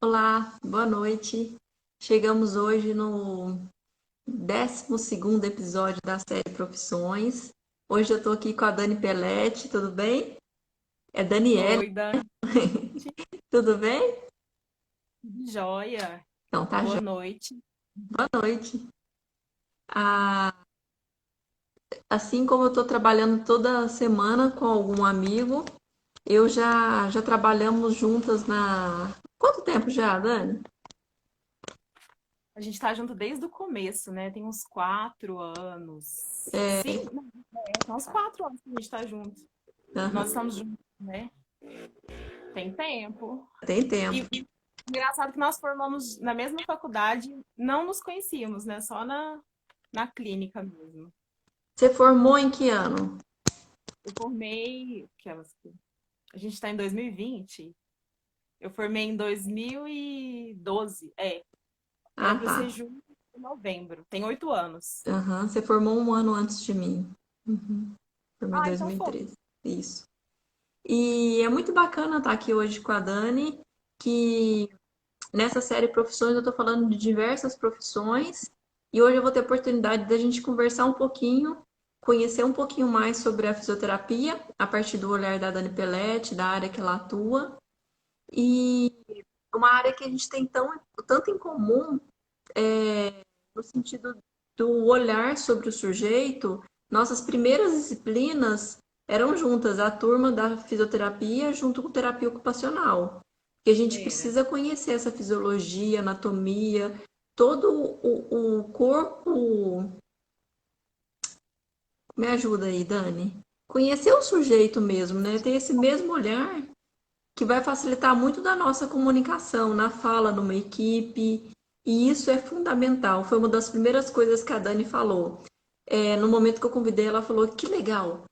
Olá, boa noite. Chegamos hoje no 12º episódio da série Profissões. Hoje eu tô aqui com a Dani Pelletti, tudo bem? É Daniele, Oi, Dani. tudo bem? Joia. Então tá, Boa já. noite. Boa noite. Ah, assim como eu tô trabalhando toda semana com algum amigo, eu já trabalhamos juntas na... Quanto tempo já, Dani? A gente tá junto desde o começo, né? Tem uns 4 anos. Sim, não, tem uns 4 anos que a gente tá junto. Nós Aham, estamos juntos, né? Tem tempo. tem tempo. E engraçado que nós formamos na mesma faculdade, não nos conhecíamos, né? Só na clínica mesmo. Você formou em que ano? Eu formei. A gente tá em 2020. Eu formei em 2012. Era Ah, para tá. ser junho ou novembro. Tem 8 anos. Aham, você formou um ano antes de mim. Uhum. Formei em Ah, então foi. 2013. Isso. E é muito bacana estar aqui hoje com a Dani, que nessa série Profissões eu estou falando de diversas profissões, e hoje eu vou ter a oportunidade da gente conversar um pouquinho, conhecer um pouquinho mais sobre a fisioterapia, a partir do olhar da Dani Pelletti, da área que ela atua, e uma área que a gente tem tanto em comum, no sentido do olhar sobre o sujeito. Nossas primeiras disciplinas eram juntas, a turma da fisioterapia junto com terapia ocupacional. Porque a gente Era. precisa conhecer essa fisiologia, anatomia, todo o corpo. Me ajuda aí, Dani. Conhecer o sujeito mesmo, né? Ter esse mesmo olhar que vai facilitar muito da nossa comunicação, na fala, numa equipe, e isso é fundamental. Foi uma das primeiras coisas que a Dani falou. No momento que eu convidei, ela falou: que legal,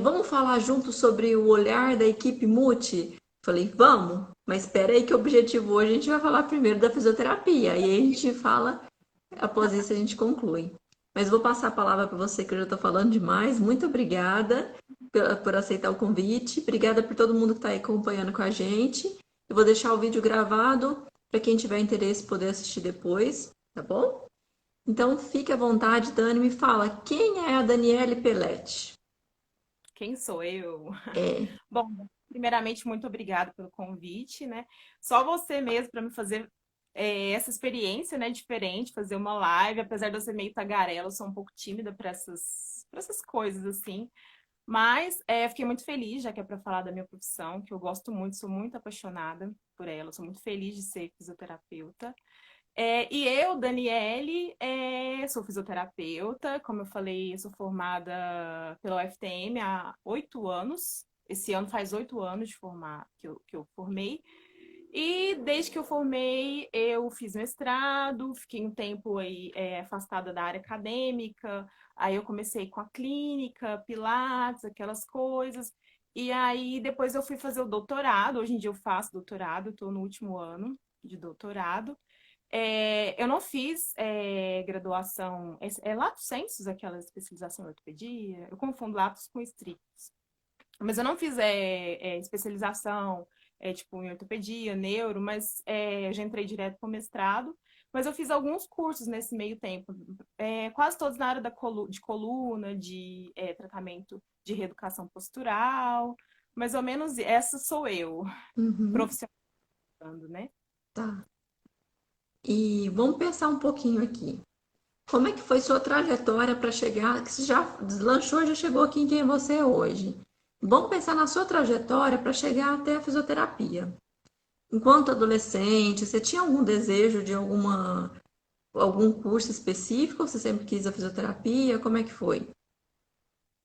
vamos falar junto sobre o olhar da equipe multi? Falei: vamos, mas espera aí que o objetivo hoje a gente vai falar primeiro da fisioterapia, e aí a gente fala, após isso a gente conclui. Mas vou passar a palavra para você, que eu já estou falando demais. Muito obrigada por aceitar o convite. Obrigada por todo mundo que está aí acompanhando com a gente. Eu vou deixar o vídeo gravado para quem tiver interesse poder assistir depois, tá bom? Então fique à vontade, Dani, me fala, quem é a Daniele Pelletti? Quem sou eu? É, Bom, primeiramente, muito obrigada pelo convite, né? Só você mesmo para me fazer essa experiência, né? Diferente, fazer uma live. Apesar de eu ser meio tagarela, eu sou um pouco tímida para essas coisas, assim. Mas fiquei muito feliz, já que é para falar da minha profissão, que eu gosto muito, sou muito apaixonada por ela, sou muito feliz de ser fisioterapeuta. E eu, Daniele, sou fisioterapeuta. Como eu falei, eu sou formada pela UFTM há 8 anos. Esse ano faz 8 anos de formar que eu formei. E desde que eu formei, eu fiz mestrado, fiquei um tempo aí afastada da área acadêmica. Aí eu comecei com a clínica, pilates, aquelas coisas. E aí depois eu fui fazer o doutorado. Hoje em dia eu faço doutorado, estou no último ano de doutorado. Eu não fiz graduação, lato sensus, aquela especialização em ortopedia, eu confundo latos com estrictos, mas eu não fiz especialização tipo em ortopedia, neuro, mas eu já entrei direto para o mestrado, mas eu fiz alguns cursos nesse meio tempo, quase todos na área de coluna, de tratamento de reeducação postural, mais ou menos essa sou eu, uhum, profissionalizando, né? tá. E vamos pensar um pouquinho aqui. Como é que foi sua trajetória para chegar, que você já deslanchou, já chegou aqui em quem você é hoje? Vamos pensar na sua trajetória para chegar até a fisioterapia. Enquanto adolescente, você tinha algum desejo de algum curso específico? Ou você sempre quis a fisioterapia? Como é que foi?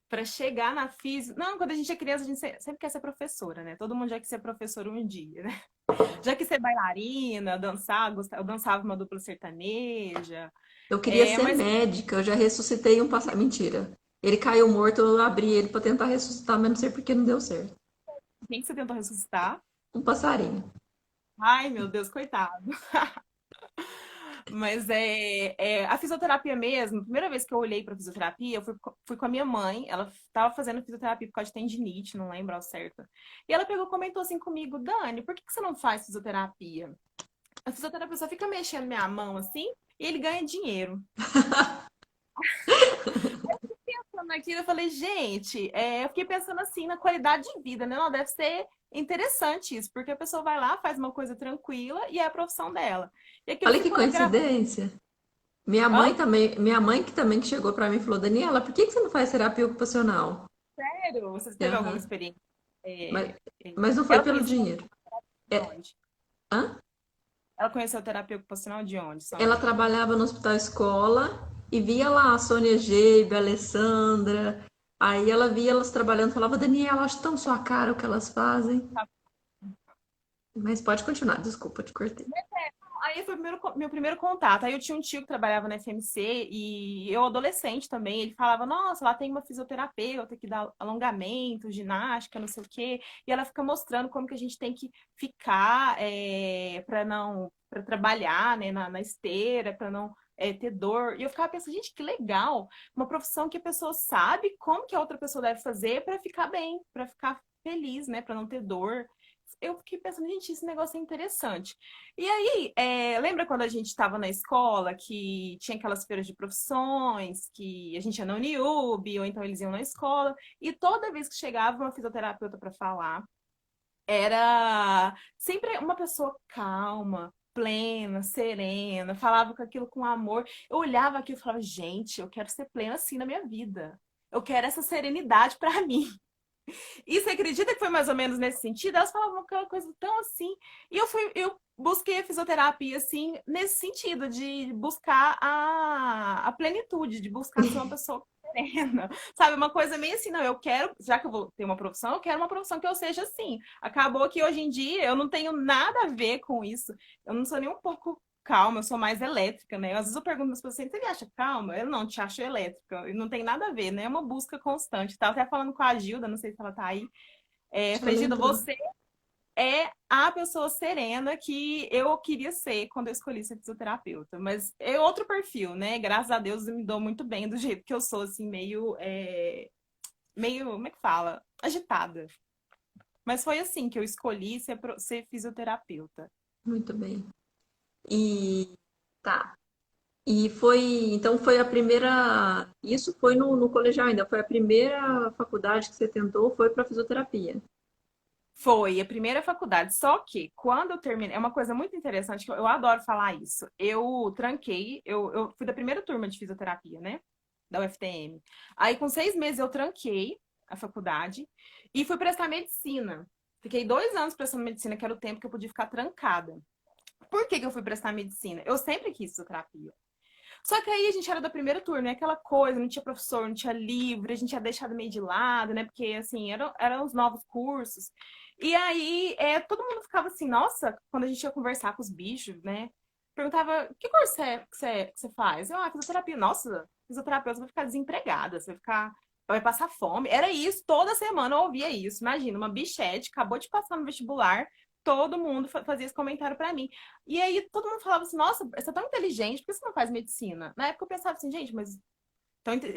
Para chegar na física. Não, quando a gente é criança, a gente sempre quer ser professora, né? Todo mundo já quer ser professora um dia, né? Já quer ser bailarina, dançar, eu dançava uma dupla sertaneja. Eu queria ser Mas médica, eu já ressuscitei um passarinho. Mentira. Ele caiu morto, eu abri ele para tentar ressuscitar, mas não sei por que não deu certo. quem que você tentou ressuscitar? Um passarinho. Ai, meu Deus, coitado. Mas a fisioterapia mesmo, a primeira vez que eu olhei para fisioterapia, eu fui com a minha mãe. Ela estava fazendo fisioterapia por causa de tendinite, não lembro ao certo. E ela pegou e comentou assim comigo: Dani, por que você não faz fisioterapia? A fisioterapeuta só fica mexendo minha mão assim e ele ganha dinheiro. Pensando naquilo, eu falei, gente, eu fiquei pensando assim na qualidade de vida, né? Não, deve ser interessante isso, porque a pessoa vai lá, faz uma coisa tranquila e é a profissão dela. E aquilo Olha que ficou gravado. coincidência. Hã? Minha mãe que também que chegou pra mim e falou, Daniela, por que que você não faz terapia ocupacional? Sério? Você teve alguma Aham. experiência? Mas, É, é, mas não foi Ela pelo conheceu dinheiro. de É, onde? hã? Ela conheceu terapia ocupacional de onde? Sua Ela mãe? trabalhava no hospital escola e via lá a Sônia Geibe, a Alessandra. Aí ela via elas trabalhando, falava, Daniela, acho tão sua cara o que elas fazem. Mas pode continuar, desculpa, te cortei. Aí foi o meu primeiro contato. Aí eu tinha um tio que trabalhava na FMC e eu, adolescente também, ele falava: Nossa, lá tem uma fisioterapeuta que dá alongamento, ginástica, não sei o quê. E ela fica mostrando como que a gente tem que ficar para não, para trabalhar, né, na esteira, para não ter dor. E eu ficava pensando: Gente, que legal! Uma profissão que a pessoa sabe como que a outra pessoa deve fazer para ficar bem, para ficar feliz, né, para não ter dor. Eu fiquei pensando, gente, esse negócio é interessante. E aí, lembra quando a gente estava na escola que tinha aquelas feiras de profissões, que a gente ia na Uniub, ou então eles iam na escola, e toda vez que chegava uma fisioterapeuta para falar, era sempre uma pessoa calma, plena, serena, falava com aquilo com amor. Eu olhava aquilo e falava, gente, eu quero ser plena assim na minha vida. Eu quero essa serenidade para mim. E você acredita que foi mais ou menos nesse sentido? Elas falavam aquela coisa tão assim. E eu busquei a fisioterapia, assim, nesse sentido, de buscar a plenitude, de buscar ser uma pessoa serena. Sabe, uma coisa meio assim, não, eu quero, já que eu vou ter uma profissão, eu quero uma profissão que eu seja assim. Acabou que hoje em dia eu não tenho nada a ver com isso. Eu não sou nem um pouco calma, eu sou mais elétrica, né? Às vezes eu pergunto para as pessoas, você me acha calma? Eu não te acho elétrica. E não tem nada a ver, né? É uma busca constante. Tava até falando com a Gilda, não sei se ela tá aí. Acho que eu Falei, Gilda, lembro. você é a pessoa serena que eu queria ser quando eu escolhi ser fisioterapeuta. Mas é outro perfil, né? Graças a Deus eu me dou muito bem do jeito que eu sou, assim, meio, como é que fala? Agitada. Mas foi assim que eu escolhi ser fisioterapeuta. Muito bem. E tá. E foi, então foi a primeira, isso foi no colegial ainda, foi a primeira faculdade que você tentou, foi para fisioterapia. Foi a primeira faculdade. Só que quando eu terminei, é uma coisa muito interessante, que eu adoro falar isso. Eu tranquei, eu fui da primeira turma de fisioterapia, né? Da UFTM. Aí, com 6 meses, eu tranquei a faculdade e fui prestar medicina. Fiquei 2 anos prestando medicina, que era o tempo que eu podia ficar trancada. Por que que eu fui prestar medicina? Eu sempre quis fisioterapia. Só que aí a gente era da primeira turma, né? Aquela coisa, não tinha professor, não tinha livro, a gente tinha deixado meio de lado, né? Porque, assim, eram os novos cursos. E aí, todo mundo ficava assim, nossa, quando a gente ia conversar com os bichos, né? Perguntava, que curso que você faz? Eu, fisioterapia. Nossa, fisioterapeuta vai ficar desempregada, você vai passar fome. Era isso, toda semana eu ouvia isso. Imagina, uma bichete acabou de passar no vestibular, todo mundo fazia esse comentário pra mim. E aí todo mundo falava assim, nossa, você é tão inteligente, por que você não faz medicina? Na época eu pensava assim, gente, mas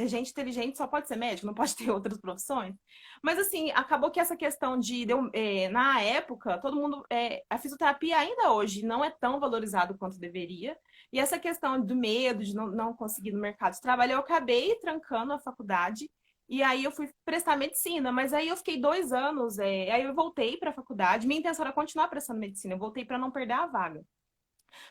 gente inteligente só pode ser médico, não pode ter outras profissões. Mas assim, acabou que essa questão na época, todo mundo, a fisioterapia ainda hoje não é tão valorizado quanto deveria. E essa questão do medo de não conseguir no mercado de trabalho, eu acabei trancando a faculdade. E aí eu fui prestar medicina, mas aí eu fiquei 2 anos, aí eu voltei para a faculdade. Minha intenção era continuar prestando medicina, eu voltei para não perder a vaga.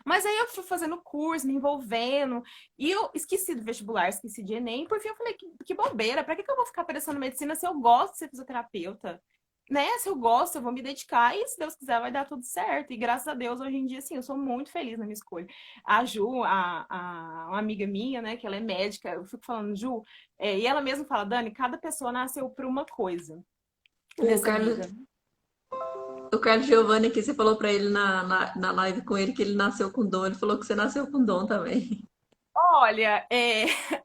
Mas aí eu fui fazendo curso, me envolvendo, e eu esqueci do vestibular, esqueci de Enem, por fim eu falei, que bobeira, pra que eu vou ficar prestando medicina se eu gosto de ser fisioterapeuta? Né? Se eu gosto, eu vou me dedicar, e se Deus quiser vai dar tudo certo. E graças a Deus, hoje em dia, assim, eu sou muito feliz na minha escolha. A Ju, uma amiga minha, né, que ela é médica, eu fico falando, Ju, e ela mesma fala, Dani, cada pessoa nasceu por uma coisa O nessa Carlos, vida. o Carlos Giovanni aqui, você falou para ele na live com ele que ele nasceu com dom, ele falou que você nasceu com dom também. Olha,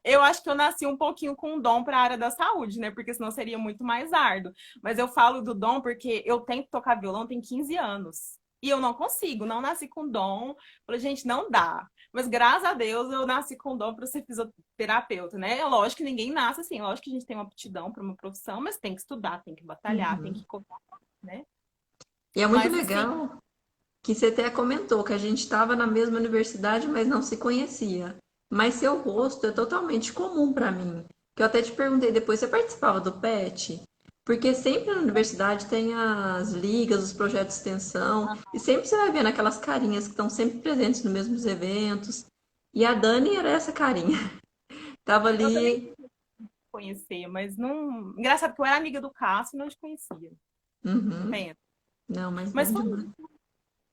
eu acho que eu nasci um pouquinho com um dom para a área da saúde, né? Porque senão seria muito mais árduo. Mas eu falo do dom porque eu tento tocar violão tem 15 anos. E eu não consigo, não nasci com dom. Falei, gente, não dá. Mas graças a Deus eu nasci com dom para ser fisioterapeuta, né? É lógico que ninguém nasce assim, é lógico que a gente tem uma aptidão para uma profissão, mas tem que estudar, tem que batalhar, tem Uhum. que correr, né? E é muito Mas assim, legal. que você até comentou que a gente estava na mesma universidade, mas não se conhecia. Mas seu rosto é totalmente comum para mim. Que eu até te perguntei depois, você participava do PET? Porque sempre na universidade tem as ligas, os projetos de extensão, e sempre você vai vendo aquelas carinhas que estão sempre presentes nos mesmos eventos. E a Dani era essa carinha. Tava Eu também ali. conhecia, mas não. Engraçado que eu era amiga do Cássio e não te conhecia. Uhum. Pensa. Não, mas Mas bom foi demais.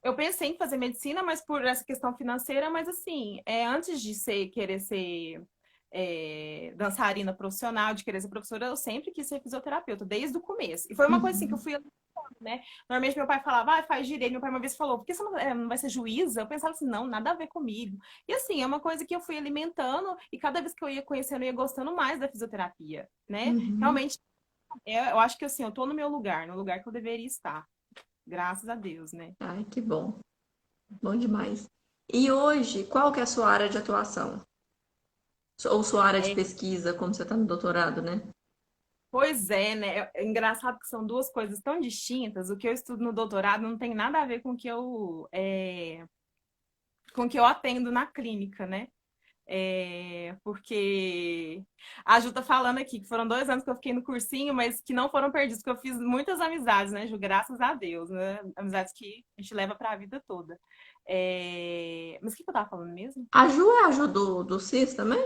eu pensei em fazer medicina, mas por essa questão financeira, mas assim, antes de querer ser dançarina profissional, de querer ser professora, eu sempre quis ser fisioterapeuta, desde o começo. E foi uma coisa assim que eu Uhum. fui, né? Normalmente meu pai falava, faz direito. Meu pai uma vez falou, por que você não vai ser juíza? Eu pensava assim, não, nada a ver comigo. E assim, é uma coisa que eu fui alimentando e cada vez que eu ia conhecendo, eu ia gostando mais da fisioterapia, né? Uhum. Realmente, eu acho que assim, eu tô no meu lugar, no lugar que eu deveria estar. Graças a Deus, né? Ai, que bom. Bom demais. E hoje, qual que é a sua área de atuação? Ou sua área de É, pesquisa, como você está no doutorado, né? pois é, né? É engraçado que são duas coisas tão distintas. O que eu estudo no doutorado não tem nada a ver com o que eu atendo na clínica, né? Porque a Ju tá falando aqui que foram 2 anos que eu fiquei no cursinho, mas que não foram perdidos, que eu fiz muitas amizades, né, Ju? Graças a Deus, né? Amizades que a gente leva para a vida toda. Mas o que eu tava falando mesmo? A Ju é a Ju do CIS também?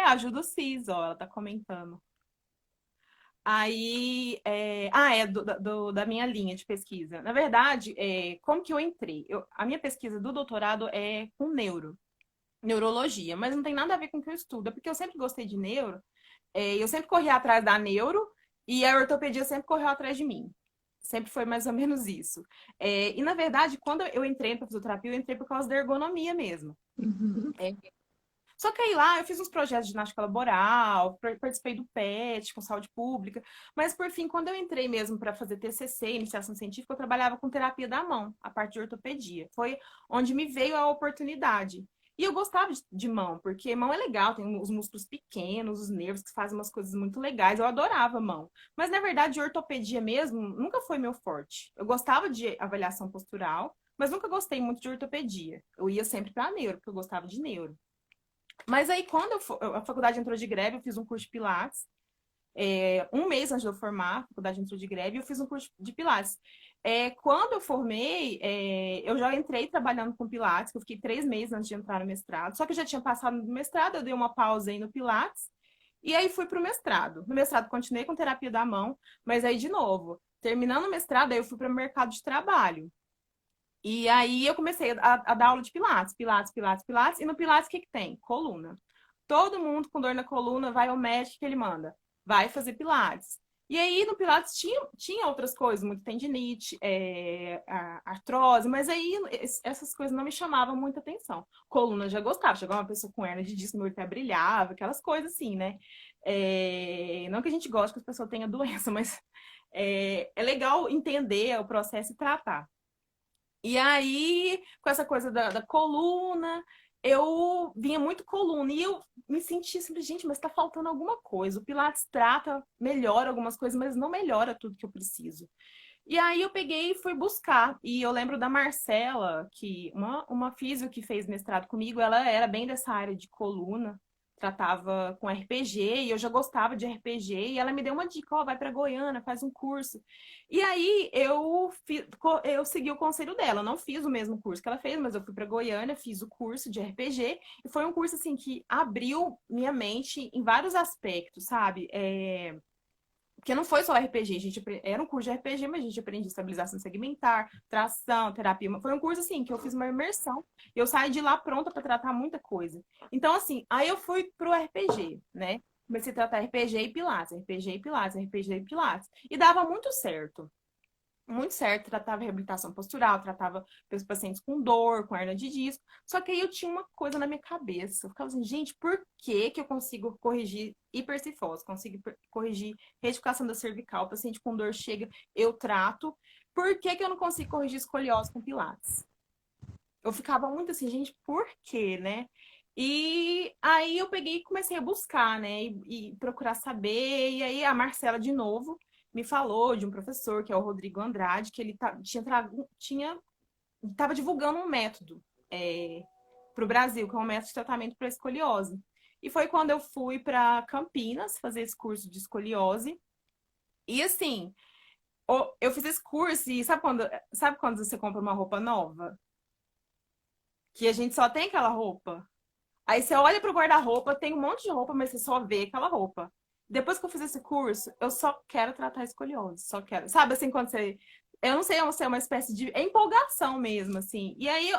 A Ju do CIS, ó, ela tá comentando. Aí, da minha linha de pesquisa. Na verdade, como que eu entrei? A minha pesquisa do doutorado é com neurologia, mas não tem nada a ver com o que eu estudo, é porque eu sempre gostei de neuro, eu sempre corri atrás da neuro e a ortopedia sempre correu atrás de mim. Sempre foi mais ou menos isso. E, na verdade, quando eu entrei para fisioterapia, eu entrei por causa da ergonomia mesmo. Uhum. É, só que aí lá eu fiz uns projetos de ginástica laboral, participei do PET, com saúde pública, mas por fim, quando eu entrei mesmo para fazer TCC, iniciação científica, eu trabalhava com terapia da mão, a parte de ortopedia. Foi onde me veio a oportunidade. E eu gostava de mão, porque mão é legal, tem os músculos pequenos, os nervos que fazem umas coisas muito legais. Eu adorava mão. Mas na verdade, ortopedia mesmo nunca foi meu forte. Eu gostava de avaliação postural, mas nunca gostei muito de ortopedia. Eu ia sempre para neuro, porque eu gostava de neuro. Mas aí, quando a faculdade entrou de greve, eu fiz um curso de Pilates. 1 mês antes de eu formar, a faculdade entrou de greve, eu fiz um curso de Pilates. Quando eu formei, eu já entrei trabalhando com Pilates, que eu fiquei 3 meses antes de entrar no mestrado. Só que eu já tinha passado no mestrado, eu dei uma pausa aí no Pilates. E aí fui para o mestrado. No mestrado continuei com terapia da mão, mas aí, de novo, terminando o mestrado, aí eu fui para o mercado de trabalho. E aí eu comecei a dar aula de Pilates, Pilates, Pilates, Pilates. E no Pilates o que que tem? Coluna. Todo mundo com dor na coluna vai ao médico que ele manda. Vai fazer Pilates. E aí no Pilates tinha outras coisas, muito tendinite, artrose, mas aí essas coisas não me chamavam muita atenção. Coluna eu já gostava, chegava uma pessoa com hernia de disco, meu olho até brilhava, aquelas coisas assim, né? Não que a gente goste que a pessoa tenha doença, mas é legal entender o processo e tratar. E aí, com essa coisa da coluna, eu vinha muito coluna. E eu me sentia assim, gente, mas tá faltando alguma coisa. O Pilates trata, melhora algumas coisas, mas não melhora tudo que eu preciso. E aí eu peguei e fui buscar. E eu lembro da Marcela, que uma físio que fez mestrado comigo, ela era bem dessa área de coluna, tratava com RPG, e eu já gostava de RPG, e ela me deu uma dica, ó, vai para Goiânia, faz um curso. E aí eu segui o conselho dela, eu não fiz o mesmo curso que ela fez, mas eu fui para Goiânia, fiz o curso de RPG, e foi um curso assim que abriu minha mente em vários aspectos, sabe? Porque não foi só RPG, a gente era um curso de RPG, mas a gente aprendia estabilização segmentar, tração, terapia. Foi um curso assim que eu fiz uma imersão e eu saí de lá pronta para tratar muita coisa. Então, assim, aí eu fui pro RPG, né? Comecei a tratar RPG e Pilates, RPG e Pilates, RPG e Pilates. E dava muito certo. Muito certo, tratava reabilitação postural, tratava os pacientes com dor, com hernia de disco. Só que aí eu tinha uma coisa na minha cabeça. Eu ficava assim, gente, por que que eu consigo corrigir hipercifose? Consigo corrigir retificação da cervical? O paciente com dor chega, eu trato. Por que que eu não consigo corrigir escoliose com Pilates? Eu ficava muito assim, gente, por quê, né? E aí eu peguei e comecei a buscar, né? E procurar saber. E aí a Marcela, de novo, me falou de um professor, que é o Rodrigo Andrade, que ele tinha estava divulgando um método para o Brasil, que é um método de tratamento para escoliose. E foi quando eu fui para Campinas fazer esse curso de escoliose. E assim, eu fiz esse curso e sabe quando você compra uma roupa nova? Que a gente só tem aquela roupa? Aí você olha pro guarda-roupa, tem um monte de roupa, mas você só vê aquela roupa. Depois que eu fiz esse curso, eu só quero tratar escoliose, só quero. Sabe assim, quando você. Eu não sei se é uma espécie de. É empolgação mesmo, assim. E aí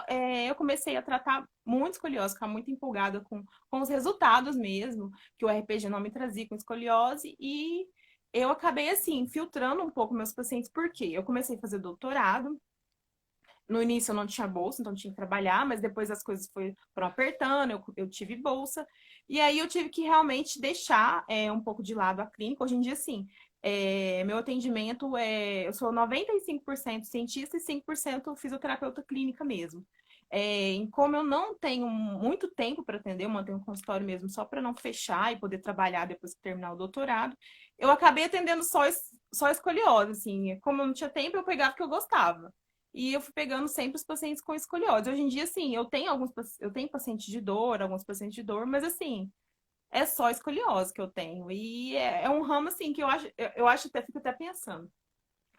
eu comecei a tratar muito escoliose, ficar muito empolgada com os resultados mesmo, que o RPG não me trazia com escoliose. E eu acabei, assim, filtrando um pouco meus pacientes, por quê? Eu comecei a fazer doutorado. No início eu não tinha bolsa, então tinha que trabalhar, mas depois as coisas foram apertando, eu tive bolsa. E aí eu tive que realmente deixar um pouco de lado a clínica. Hoje em dia, sim, meu atendimento eu sou 95% cientista e 5% fisioterapeuta clínica mesmo. Como eu não tenho muito tempo para atender, eu mantenho um consultório mesmo só para não fechar e poder trabalhar depois que terminar o doutorado, eu acabei atendendo só escoliose, assim. Como eu não tinha tempo, eu pegava o que eu gostava. E eu fui pegando sempre os pacientes com escoliose. Hoje em dia, assim, eu tenho pacientes de dor, alguns pacientes de dor, mas assim, é só escoliose que eu tenho. E é um ramo, assim, que eu acho até, fico até pensando.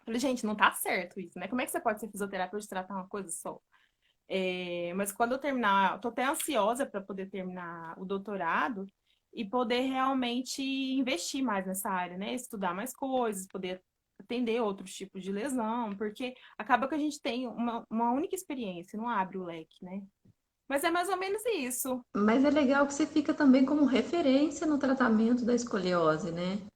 Falei, gente, não tá certo isso, né? Como é que você pode ser fisioterapeuta e tratar uma coisa só? Mas quando eu terminar, eu tô até ansiosa para poder terminar o doutorado e poder realmente investir mais nessa área, né? Estudar mais coisas, poder atender outros tipos de lesão, porque acaba que a gente tem uma única experiência, não abre o leque, né? Mas é mais ou menos isso. Mas é legal que você fica também como referência no tratamento da escoliose, né?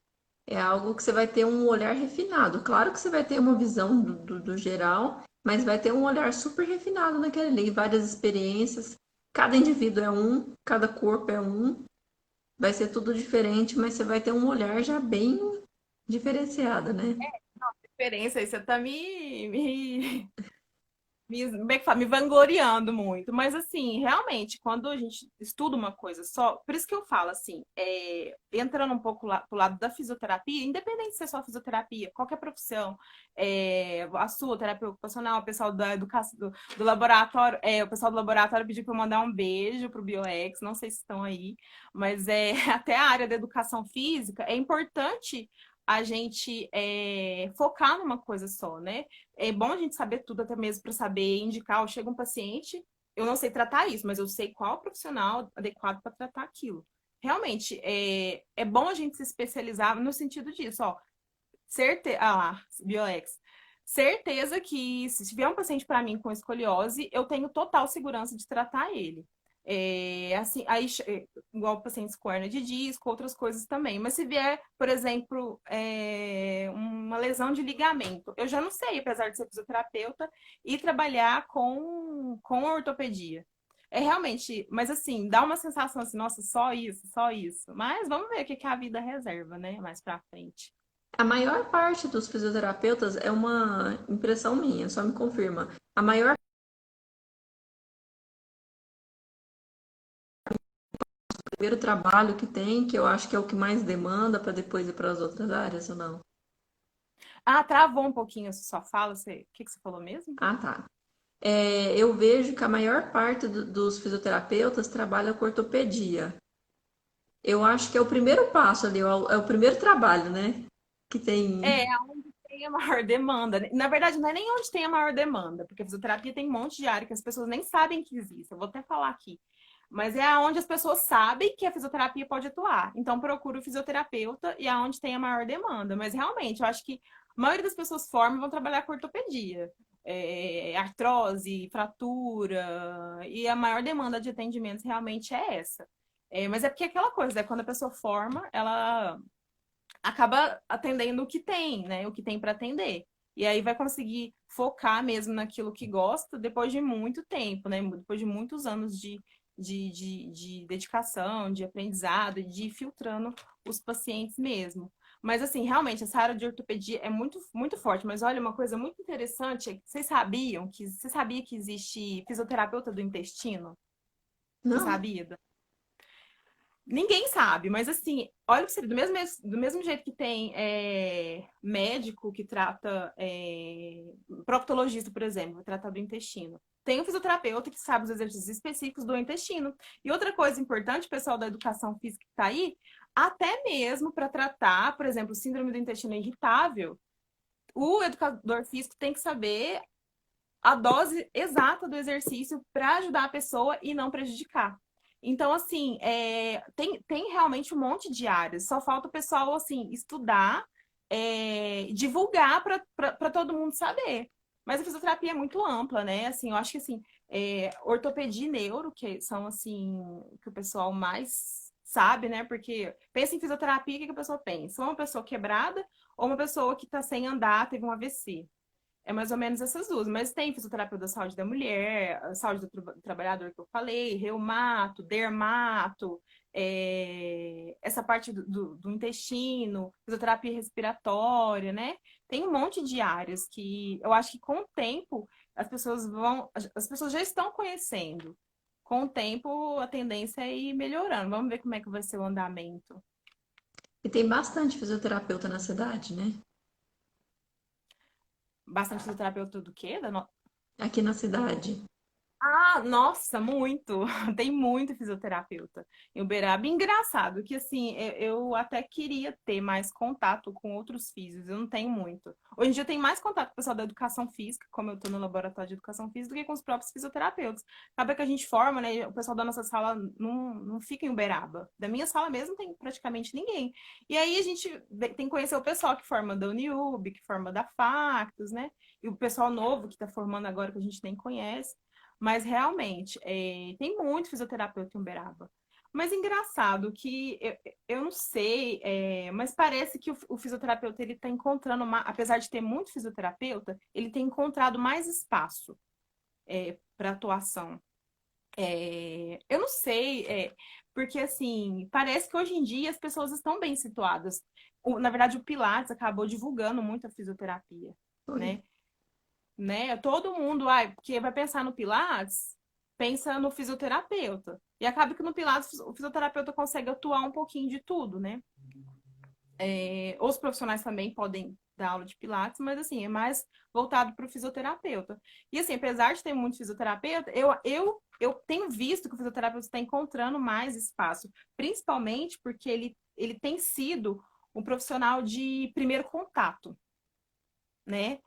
É algo que você vai ter um olhar refinado. Claro que você vai ter uma visão do geral, mas vai ter um olhar super refinado naquele ali, várias experiências. Cada indivíduo é um, cada corpo é um, vai ser tudo diferente, mas você vai ter um olhar já bem diferenciado, né? Diferença, aí você tá como é que fala? Me vangloriando muito. Mas, assim, realmente, quando a gente estuda uma coisa só, por isso que eu falo, assim, entrando um pouco pro lado da fisioterapia, independente se é só fisioterapia, qualquer profissão, a sua terapia ocupacional, o pessoal da educação, do laboratório, o pessoal do laboratório pediu para eu mandar um beijo pro BioX, não sei se estão aí, mas até a área da educação física é importante a gente focar numa coisa só, né? É bom a gente saber tudo, até mesmo para saber indicar. Chega um paciente, eu não sei tratar isso, mas eu sei qual profissional adequado para tratar aquilo. Realmente, é bom a gente se especializar no sentido disso, ó. Ah lá, Bioex. Certeza que se tiver um paciente para mim com escoliose, eu tenho total segurança de tratar ele. Assim, aí, igual pacientes com hernia de disco, outras coisas também. Mas se vier, por exemplo, uma lesão de ligamento, eu já não sei, apesar de ser fisioterapeuta, e trabalhar com ortopedia. É realmente, mas assim, dá uma sensação assim, nossa, só isso, só isso. Mas vamos ver o que a vida reserva, né, mais pra frente. A maior parte dos fisioterapeutas é uma impressão minha, só me confirma. A maior primeiro trabalho que tem, que eu acho que é o que mais demanda para depois ir para as outras áreas ou não? Ah, travou um pouquinho a sua fala, o que você falou mesmo? Ah, tá. Eu vejo que a maior parte dos fisioterapeutas trabalha com ortopedia. Eu acho que é o primeiro passo ali, é o primeiro trabalho, né? Que tem. Onde tem a maior demanda. Na verdade, não é nem onde tem a maior demanda, porque a fisioterapia tem um monte de área que as pessoas nem sabem que existe. Eu vou até falar aqui. Mas é aonde as pessoas sabem que a fisioterapia pode atuar. Então, procura o fisioterapeuta e aonde tem a maior demanda. Mas, realmente, eu acho que a maioria das pessoas formam e vão trabalhar com ortopedia. Artrose, fratura. E a maior demanda de atendimentos realmente é essa. Mas é porque é aquela coisa, né? Quando a pessoa forma, ela acaba atendendo o que tem, né? O que tem para atender. E aí vai conseguir focar mesmo naquilo que gosta depois de muito tempo, né? Depois de muitos anos de dedicação, de aprendizado, de ir filtrando os pacientes mesmo. Mas, assim, realmente, essa área de ortopedia é muito, muito forte. Mas, olha, uma coisa muito interessante é que você sabia que existe fisioterapeuta do intestino? Você Não. sabia? ninguém sabe, mas assim, olha pra você, do mesmo jeito que tem médico que trata, proctologista, por exemplo, que trata do intestino. Tem um fisioterapeuta que sabe os exercícios específicos do intestino. E outra coisa importante, pessoal da educação física que está aí, até mesmo para tratar, por exemplo, síndrome do intestino irritável, o educador físico tem que saber a dose exata do exercício para ajudar a pessoa e não prejudicar. Então, assim, tem realmente um monte de áreas. Só falta o pessoal, assim, estudar, divulgar para todo mundo saber. Mas a fisioterapia é muito ampla, né? Assim, eu acho que, assim, ortopedia e neuro, que são, assim, que o pessoal mais sabe, né? Porque pensa em fisioterapia, o que a pessoa pensa? Ou uma pessoa quebrada ou uma pessoa que está sem andar, teve um AVC. É mais ou menos essas duas, mas tem fisioterapeuta da saúde da mulher, a saúde do trabalhador que eu falei, reumato, dermato, essa parte do intestino, fisioterapia respiratória, né? Tem um monte de áreas que eu acho que com o tempo as pessoas já estão conhecendo. Com o tempo a tendência é ir melhorando. Vamos ver como é que vai ser o andamento. E tem bastante fisioterapeuta na cidade, né? Bastante fisioterapeuta do quê? Aqui na cidade. Ah, nossa, muito. Tem muito fisioterapeuta em Uberaba. Engraçado que, assim, eu até queria ter mais contato com outros físicos, eu não tenho muito. Hoje em dia eu tenho mais contato com o pessoal da educação física, como eu estou no laboratório de educação física, do que com os próprios fisioterapeutas. Acaba que a gente forma, né? O pessoal da nossa sala não fica em Uberaba. Da minha sala mesmo tem praticamente ninguém. E aí a gente tem que conhecer o pessoal que forma da Uniub, que forma da Factus, né? E o pessoal novo que está formando agora, que a gente nem conhece. Mas realmente, tem muito fisioterapeuta em Uberaba. Mas engraçado que eu não sei, mas parece que o fisioterapeuta ele está encontrando, apesar de ter muito fisioterapeuta, ele tem encontrado mais espaço para atuação. Eu não sei, porque assim, parece que hoje em dia as pessoas estão bem situadas. Na verdade, o Pilates acabou divulgando muito a fisioterapia, Foi. né? Todo mundo, porque vai pensar no Pilates, pensa no fisioterapeuta. E acaba que no Pilates o fisioterapeuta consegue atuar um pouquinho de tudo, né? Os profissionais também podem dar aula de Pilates, mas assim, é mais voltado para o fisioterapeuta. E assim, apesar de ter muito fisioterapeuta, eu tenho visto que o fisioterapeuta está encontrando mais espaço, principalmente porque ele tem sido um profissional de primeiro contato, né?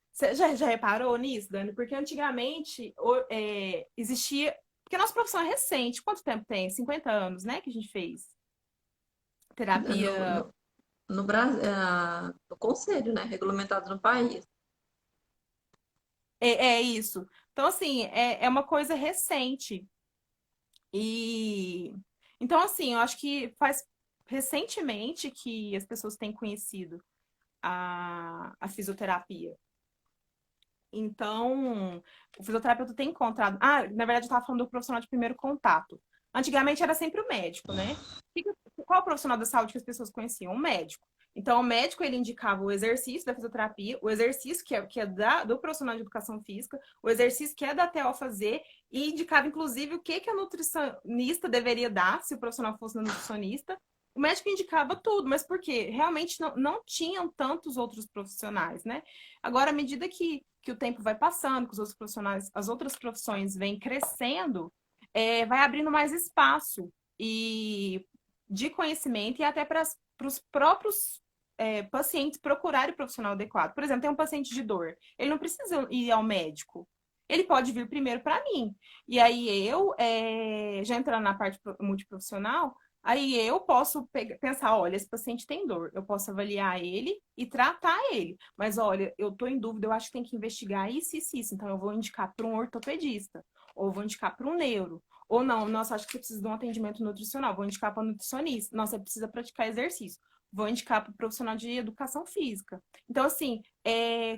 Você já reparou nisso, Dani? Porque antigamente existia. Porque a nossa profissão é recente. Quanto tempo tem? 50 anos, né? Que a gente fez No, terapia. no, no Brasil, no conselho, né? Regulamentado no país. É isso. Então, assim, é uma coisa recente. E. Então, assim, eu acho que faz recentemente que as pessoas têm conhecido a fisioterapia. Então, o fisioterapeuta tem encontrado. Ah, na verdade, eu estava falando do profissional de primeiro contato. Antigamente era sempre o médico, né? Qual o profissional da saúde que as pessoas conheciam? O médico. Então, o médico ele indicava o exercício da fisioterapia, o exercício que é do profissional de educação física, o exercício que é da TO fazer, e indicava, inclusive, o que a nutricionista deveria dar, se o profissional fosse nutricionista. O médico indicava tudo, mas por quê? Realmente não tinham tantos outros profissionais, né? Agora, à medida que o tempo vai passando, que os outros profissionais, as outras profissões vêm crescendo, vai abrindo mais espaço e de conhecimento e até para os próprios pacientes procurarem o profissional adequado. Por exemplo, tem um paciente de dor, ele não precisa ir ao médico. Ele pode vir primeiro para mim. E aí já entrando na parte multiprofissional, aí eu posso pensar, olha, esse paciente tem dor, eu posso avaliar ele e tratar ele. Mas olha, eu estou em dúvida, eu acho que tem que investigar isso. Então eu vou indicar para um ortopedista, ou vou indicar para um neuro. Ou não, nossa, acho que você precisa de um atendimento nutricional, vou indicar para um nutricionista. Nossa, você precisa praticar exercício. Vou indicar para o profissional de educação física. Então, assim,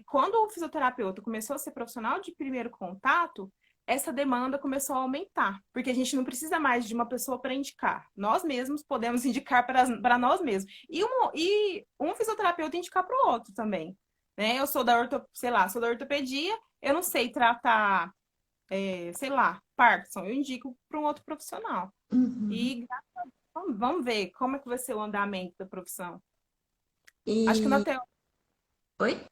quando o fisioterapeuta começou a ser profissional de primeiro contato, essa demanda começou a aumentar, porque a gente não precisa mais de uma pessoa para indicar. Nós mesmos podemos indicar para nós mesmos. E um fisioterapeuta indicar para o outro também. Né? Eu sou sou da ortopedia, eu não sei tratar, sei lá, Parkinson, eu indico para um outro profissional. Uhum. E graças a Deus estão vamos ver como é que vai ser o andamento da profissão. Acho que na E, TO. oi?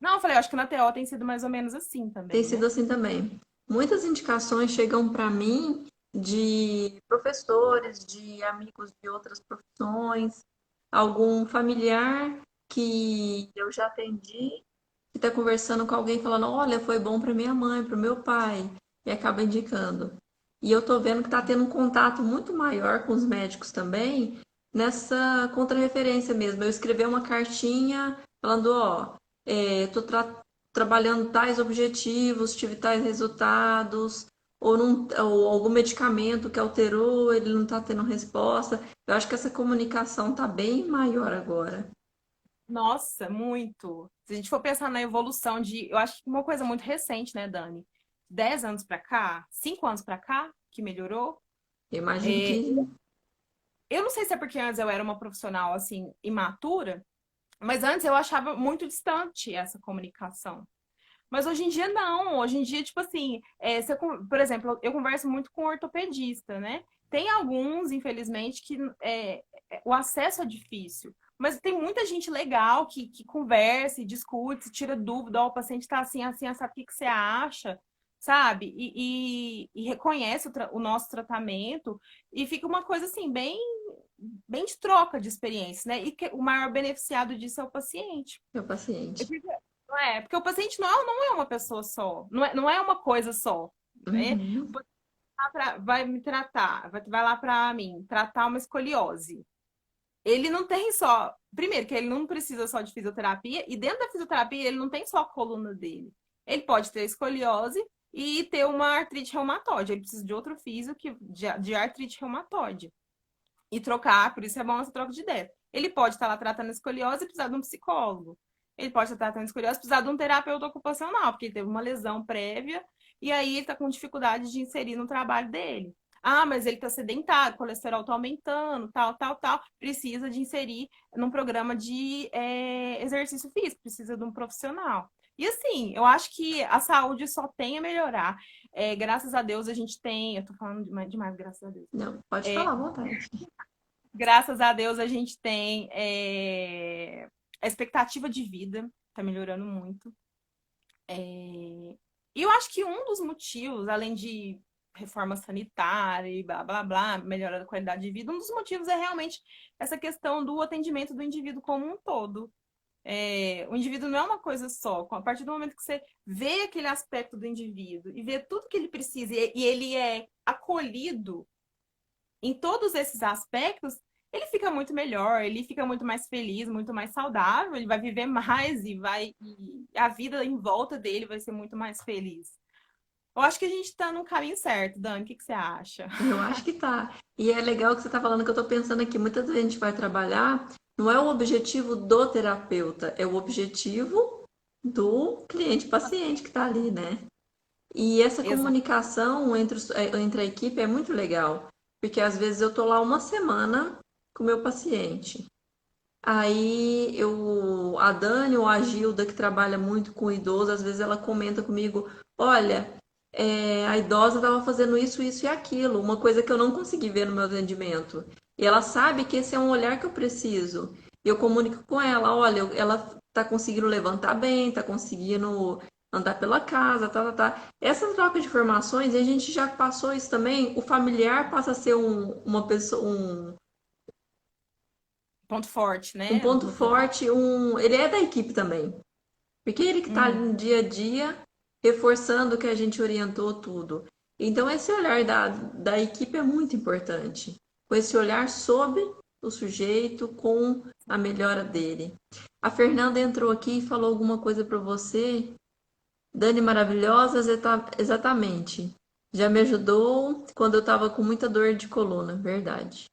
Não, eu falei, acho que na TO tem sido mais ou menos assim Tem também, sido né? assim também. Muitas indicações chegam para mim de professores, de amigos de outras profissões, algum familiar que eu já atendi, que está conversando com alguém falando, olha, foi bom para minha mãe, para o meu pai, e acaba indicando. E eu tô vendo que está tendo um contato muito maior com os médicos também, nessa contrarreferência mesmo. Eu escrevi uma cartinha falando, ó, tô trabalhando tais objetivos, tive tais resultados, ou, não, ou algum medicamento que alterou, ele não está tendo resposta. Eu acho que essa comunicação está bem maior agora. Nossa, muito. Se a gente for pensar na evolução de. Eu acho que uma coisa muito recente, né, Dani? 10 anos pra cá, 5 anos pra cá, que melhorou. Eu imagino É, que eu não sei se é porque antes eu era uma profissional, assim, imatura, mas antes eu achava muito distante essa comunicação. Mas hoje em dia não. Hoje em dia, tipo assim, por exemplo, eu converso muito com ortopedista, né? Tem alguns, infelizmente, que o acesso é difícil. Mas tem muita gente legal que conversa e discute, tira dúvida, ó, o paciente tá assim, assim, sabe o que que você acha, sabe? E reconhece o nosso tratamento e fica uma coisa assim, bem de troca de experiência, né? E que o maior beneficiado disso é o paciente. é o paciente. Não é, porque o paciente não é uma pessoa só, não é uma coisa só, né? O Uhum. paciente vai me tratar, vai lá para mim, tratar uma escoliose. Ele não tem só, primeiro, que ele não precisa só de fisioterapia, e dentro da fisioterapia ele não tem só a coluna dele. Ele pode ter escoliose e ter uma artrite reumatoide. Ele precisa de outro físio de artrite reumatoide. E trocar, por isso é bom essa troca de ideia. Ele pode estar lá tratando escoliose e precisar de um psicólogo. Ele pode estar tratando escoliose e precisar de um terapeuta ocupacional, porque ele teve uma lesão prévia e aí ele está com dificuldade de inserir no trabalho dele. Ah, mas ele está sedentário, o colesterol está aumentando, tal, tal, tal. Precisa de inserir num programa de exercício físico, precisa de um profissional. E assim, eu acho que a saúde só tem a melhorar. Graças a Deus a gente tem. Eu tô falando demais, graças a Deus. Não, pode É, falar à vontade. Graças a Deus a gente tem a expectativa de vida está melhorando muito. E eu acho que um dos motivos, além de reforma sanitária e blá blá blá, melhora da qualidade de vida, um dos motivos é realmente essa questão do atendimento do indivíduo como um todo. O indivíduo não é uma coisa só. A partir do momento que você vê aquele aspecto do indivíduo e vê tudo que ele precisa e ele é acolhido em todos esses aspectos, ele fica muito melhor, ele fica muito mais feliz, muito mais saudável, ele vai viver mais e a vida em volta dele vai ser muito mais feliz. Eu acho que a gente está no caminho certo, Dani. O que que você acha? Eu acho que tá. E é legal que você tá falando que eu tô pensando aqui. Muitas vezes a gente vai trabalhar, não é o objetivo do terapeuta, é o objetivo do cliente-paciente que tá ali, né? E essa Exato. comunicação entre a equipe é muito legal, porque às vezes eu tô lá uma semana com o meu paciente. Aí a Dani ou a Gilda, que trabalha muito com idoso, às vezes ela comenta comigo, olha, a idosa estava fazendo isso, isso e aquilo, uma coisa que eu não consegui ver no meu atendimento. E ela sabe que esse é um olhar que eu preciso. E eu comunico com ela, olha, ela está conseguindo levantar bem, está conseguindo andar pela casa, tá, tá, tá. Essa troca de informações, e a gente já passou isso também, o familiar passa a ser uma pessoa, Ponto forte, um né? ponto forte, ele é da equipe também. Porque ele que está ali Uhum. no dia a dia, reforçando o que a gente orientou tudo. Então, esse olhar da equipe é muito importante. Com esse olhar sobre o sujeito, com a melhora dele. A Fernanda entrou aqui e falou alguma coisa para você. Dani maravilhosa, exatamente. Já me ajudou quando eu estava com muita dor de coluna, verdade.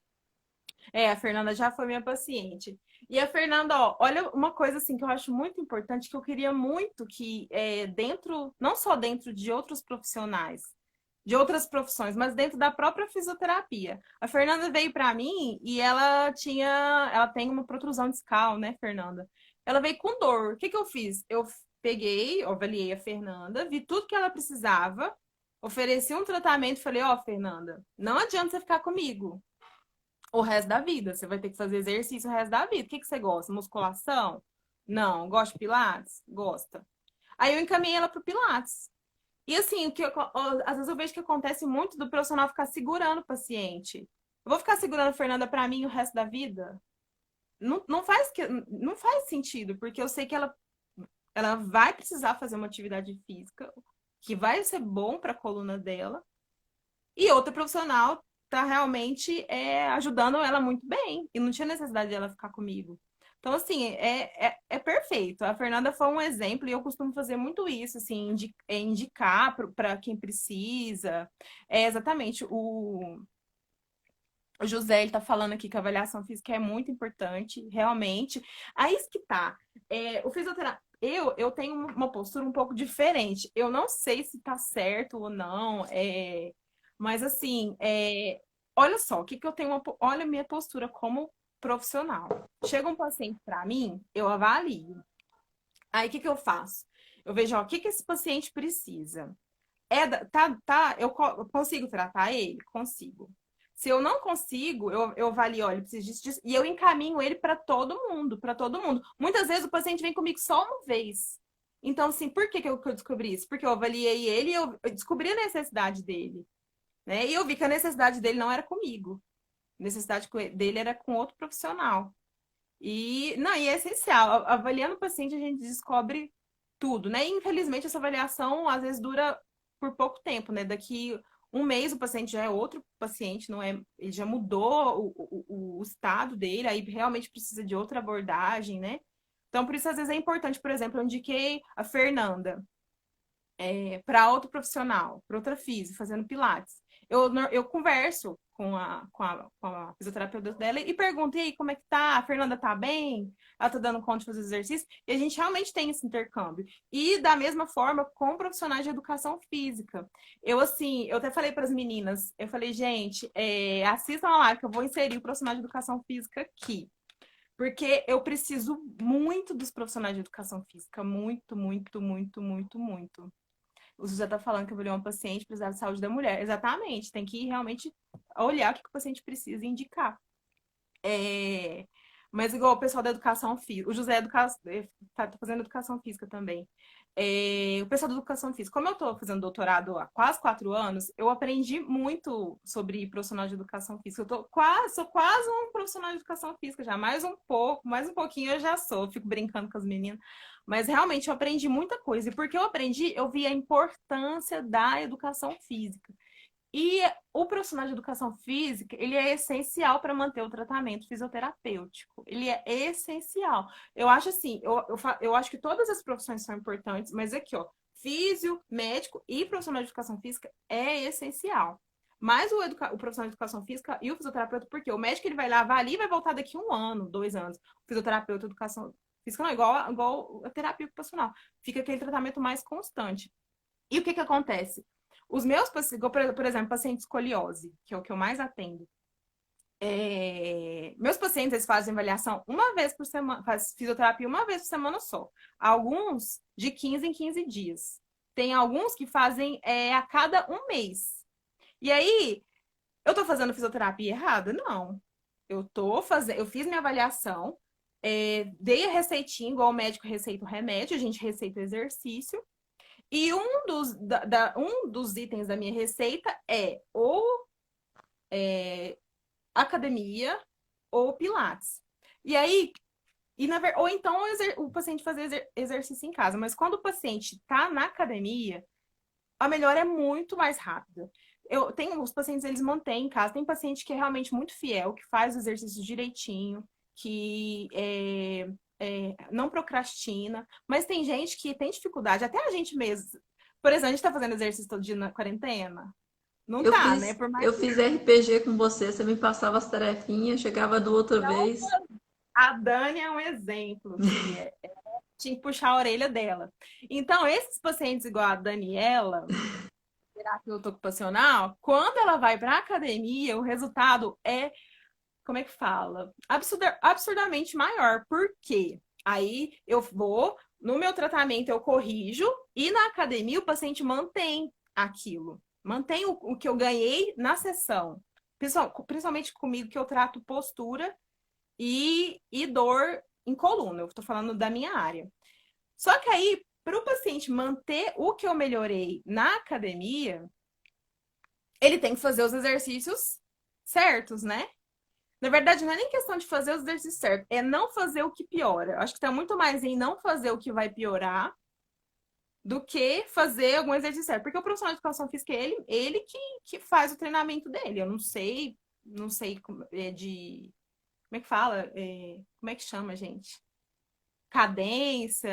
A Fernanda já foi minha paciente. E a Fernanda, ó, olha uma coisa assim que eu acho muito importante, que eu queria muito que dentro, não só dentro de outros profissionais, de outras profissões, mas dentro da própria fisioterapia. A Fernanda veio para mim e ela tem uma protrusão discal, né, Fernanda? Ela veio com dor. O que que eu fiz? Eu peguei, avaliei a Fernanda, vi tudo que ela precisava, ofereci um tratamento e falei, ó, Fernanda, não adianta você ficar comigo. o resto da vida. Você vai ter que fazer exercício o resto da vida. O que você gosta? Musculação? Não. Gosta de Pilates? Gosta. Aí eu encaminhei ela pro Pilates. E assim, às vezes eu vejo que acontece muito do profissional ficar segurando o paciente. Eu vou ficar segurando a Fernanda para mim o resto da vida? Não faz sentido, porque eu sei que ela vai precisar fazer uma atividade física que vai ser bom para a coluna dela. E outra profissional tá realmente ajudando ela muito bem. E não tinha necessidade dela ficar comigo. Então, assim, é perfeito. A Fernanda foi um exemplo e eu costumo fazer muito isso, assim, indicar para quem precisa. É exatamente o José, ele tá falando aqui que a avaliação física é muito importante, realmente. Aí que tá. O fisioterapeuta, eu tenho uma postura um pouco diferente. Eu não sei se tá certo ou não, mas assim, olha só, o que que eu tenho olha a minha postura como profissional. Chega um paciente para mim, eu avalio. Aí o que que eu faço? Eu vejo, ó, o que que esse paciente precisa. Eu consigo tratar ele? Consigo. Se eu não consigo, eu avalio, olha, ele precisa disso, disso, e eu encaminho ele para todo mundo, para todo mundo. Muitas vezes o paciente vem comigo só uma vez. Então, assim, por que eu descobri isso? Porque eu avaliei ele e eu descobri a necessidade dele, né? E eu vi que a necessidade dele não era comigo. A necessidade dele era com outro profissional. E, não, e é essencial. Avaliando o paciente, a gente descobre tudo, né? E, infelizmente, essa avaliação às vezes dura por pouco tempo, né? Daqui um mês o paciente já é outro paciente, não é? Ele já mudou o estado dele, aí realmente precisa de outra abordagem, né? Então, por isso, às vezes é importante, por exemplo, eu indiquei a Fernanda para outro profissional, para outra física, fazendo pilates. Eu converso com a fisioterapeuta dela e pergunto, e aí, como é que tá? A Fernanda tá bem? Ela tá dando conta de fazer exercício? E a gente realmente tem esse intercâmbio. E da mesma forma com profissionais de educação física. Assim, eu até falei para as meninas, eu falei, gente, assistam a live que eu vou inserir o profissional de educação física aqui. Porque eu preciso muito dos profissionais de educação física. Muito, muito, muito, muito, muito. O José está falando que avaliou um paciente precisar de saúde da mulher. Exatamente, tem que realmente olhar o que o paciente precisa e indicar. Mas igual o pessoal da educação física, o José tá fazendo educação física também. O pessoal da educação física, como eu estou fazendo doutorado há quase 4 anos, eu aprendi muito sobre profissional de educação física. Sou quase um profissional de educação física já, mais um pouquinho eu já sou, fico brincando com as meninas. Mas realmente eu aprendi muita coisa. E porque eu aprendi, eu vi a importância da educação física. E o profissional de educação física, ele é essencial para manter o tratamento fisioterapêutico. Ele é essencial. Eu acho assim, eu acho que todas as profissões são importantes, mas aqui, ó, físio, médico e profissional de educação física é essencial. Mas o profissional de educação física e o fisioterapeuta, porque o médico ele vai lá, avalia e vai voltar daqui 1 ano, 2 anos. O fisioterapeuta, educação física, não, igual a terapia ocupacional. Fica aquele tratamento mais constante. E o que que acontece? Os meus pacientes, por exemplo, pacientes escoliose, que é o que eu mais atendo. Meus pacientes eles fazem avaliação uma vez por semana, faz fisioterapia uma vez por semana só. Alguns de 15 em 15 dias. Tem alguns que fazem a cada 1 mês. E aí, eu tô fazendo fisioterapia errada? Não. Eu fiz minha avaliação, dei a receitinha, igual o médico receita o remédio, a gente receita o exercício. E um dos itens da minha receita é ou academia ou pilates. E aí, ou então o paciente fazer exercício em casa. Mas quando o paciente está na academia, a melhora é muito mais rápida. Os pacientes, eles mantêm em casa. Tem paciente que é realmente muito fiel, que faz o exercício direitinho, que não procrastina, mas tem gente que tem dificuldade, até a gente mesmo. Por exemplo, a gente tá fazendo exercício todo dia na quarentena? Não Eu tá, né? fiz, Por mais eu fiz RPG com você, você me passava as tarefinhas, chegava do outra que vez. a Dani é um exemplo, filha. Tinha que puxar a orelha dela. Então, esses pacientes igual a Daniela, terapeuta ocupacional, quando ela vai para a academia, o resultado é, como é que fala? Absurdamente maior. Por quê? Aí eu vou, no meu tratamento eu corrijo e na academia o paciente mantém aquilo. Mantém o que eu ganhei na sessão. principalmente comigo, que eu trato postura e dor em coluna. Eu estou falando da minha área. Só que aí, para o paciente manter o que eu melhorei na academia, ele tem que fazer os exercícios certos, né? Na verdade, não é nem questão de fazer os exercícios certos, é não fazer o que piora. Acho que está muito mais em não fazer o que vai piorar do que fazer algum exercício certo. Porque o profissional de educação física é ele que faz o treinamento dele. Eu não sei de. Como é que fala? Como é que chama, gente? Cadência,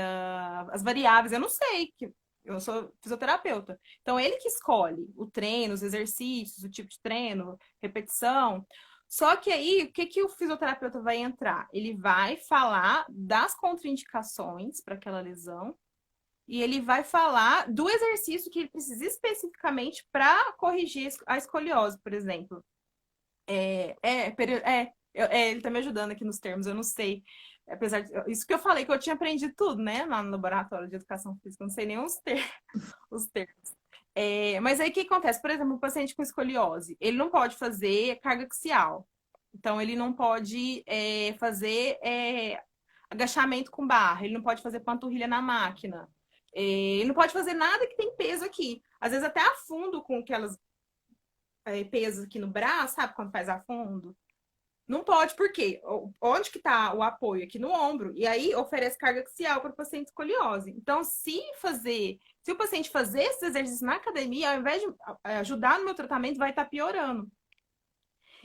as variáveis, eu não sei, que eu sou fisioterapeuta. Então, ele que escolhe o treino, os exercícios, o tipo de treino, repetição. Só que aí, o que, que o fisioterapeuta vai entrar? Ele vai falar das contraindicações para aquela lesão e ele vai falar do exercício que ele precisa especificamente para corrigir a escoliose, por exemplo. Ele tá me ajudando aqui nos termos, eu não sei. Apesar de isso que eu falei, que eu tinha aprendido tudo, né? Lá no laboratório de educação física, eu não sei nem os termos. Mas aí o que acontece? Por exemplo, um paciente com escoliose, ele não pode fazer carga axial. Então, ele não pode fazer agachamento com barra, ele não pode fazer panturrilha na máquina. Ele não pode fazer nada que tem peso aqui. Às vezes até afundo com aquelas pesos aqui no braço, sabe? Quando faz afundo. Não pode, por quê? Onde que está o apoio? Aqui no ombro. E aí oferece carga axial para o paciente escoliose. Então, se o paciente fazer esses exercícios na academia, ao invés de ajudar no meu tratamento, vai estar piorando.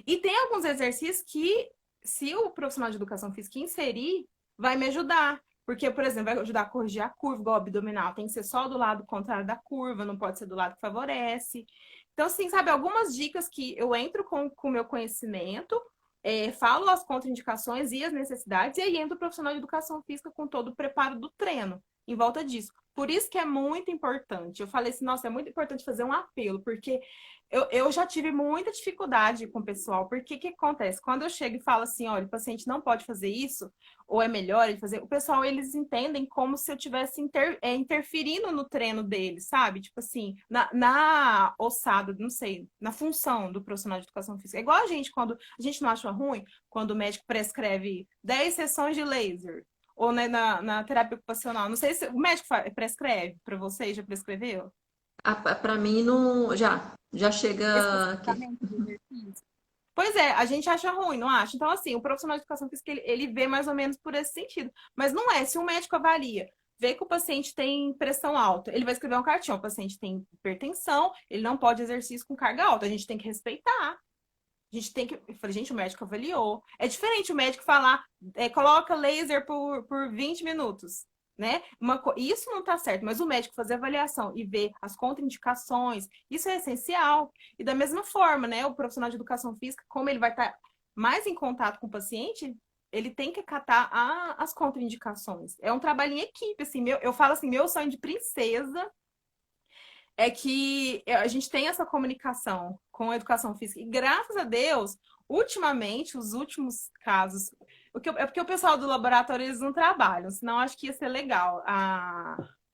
E tem alguns exercícios que, se o profissional de educação física inserir, vai me ajudar. Porque, por exemplo, vai ajudar a corrigir a curva, igual abdominal. Tem que ser só do lado contrário da curva, não pode ser do lado que favorece. Então, assim, sabe, algumas dicas que eu entro com o meu conhecimento, falo as contraindicações e as necessidades, e aí entra o profissional de educação física com todo o preparo do treino em volta disso. Por isso que é muito importante. Eu falei assim, nossa, é muito importante fazer um apelo, porque eu já tive muita dificuldade com o pessoal, porque o que acontece? Quando eu chego e falo assim, olha, o paciente não pode fazer isso, ou é melhor ele fazer, o pessoal, eles entendem como se eu estivesse interferindo no treino deles, sabe? Tipo assim, na ossada, não sei, na função do profissional de educação física. É igual a gente, quando a gente não acha ruim, quando o médico prescreve 10 sessões de laser, ou né, na terapia ocupacional. Não sei se o médico prescreve para você, já prescreveu? Para mim, não, já chega aqui. Especificamente do exercício. Pois é, a gente acha ruim, não acha? Então, assim, o profissional de educação física, ele vê mais ou menos por esse sentido. Mas não é, se um médico avalia, vê que o paciente tem pressão alta, ele vai escrever um cartão, o paciente tem hipertensão, ele não pode exercício com carga alta, a gente tem que respeitar. A gente tem que. Eu falei, gente, o médico avaliou. É diferente o médico falar, coloca laser por 20 minutos, né? Isso não tá certo, mas o médico fazer avaliação e ver as contraindicações, isso é essencial. E da mesma forma, né? O profissional de educação física, como ele vai estar mais em contato com o paciente, ele tem que acatar as contraindicações. É um trabalho em equipe, assim. Eu falo assim, meu sonho de princesa é que a gente tem essa comunicação com a educação física. E graças a Deus, ultimamente, os últimos casos. É porque o pessoal do laboratório eles não trabalham, senão acho que ia ser legal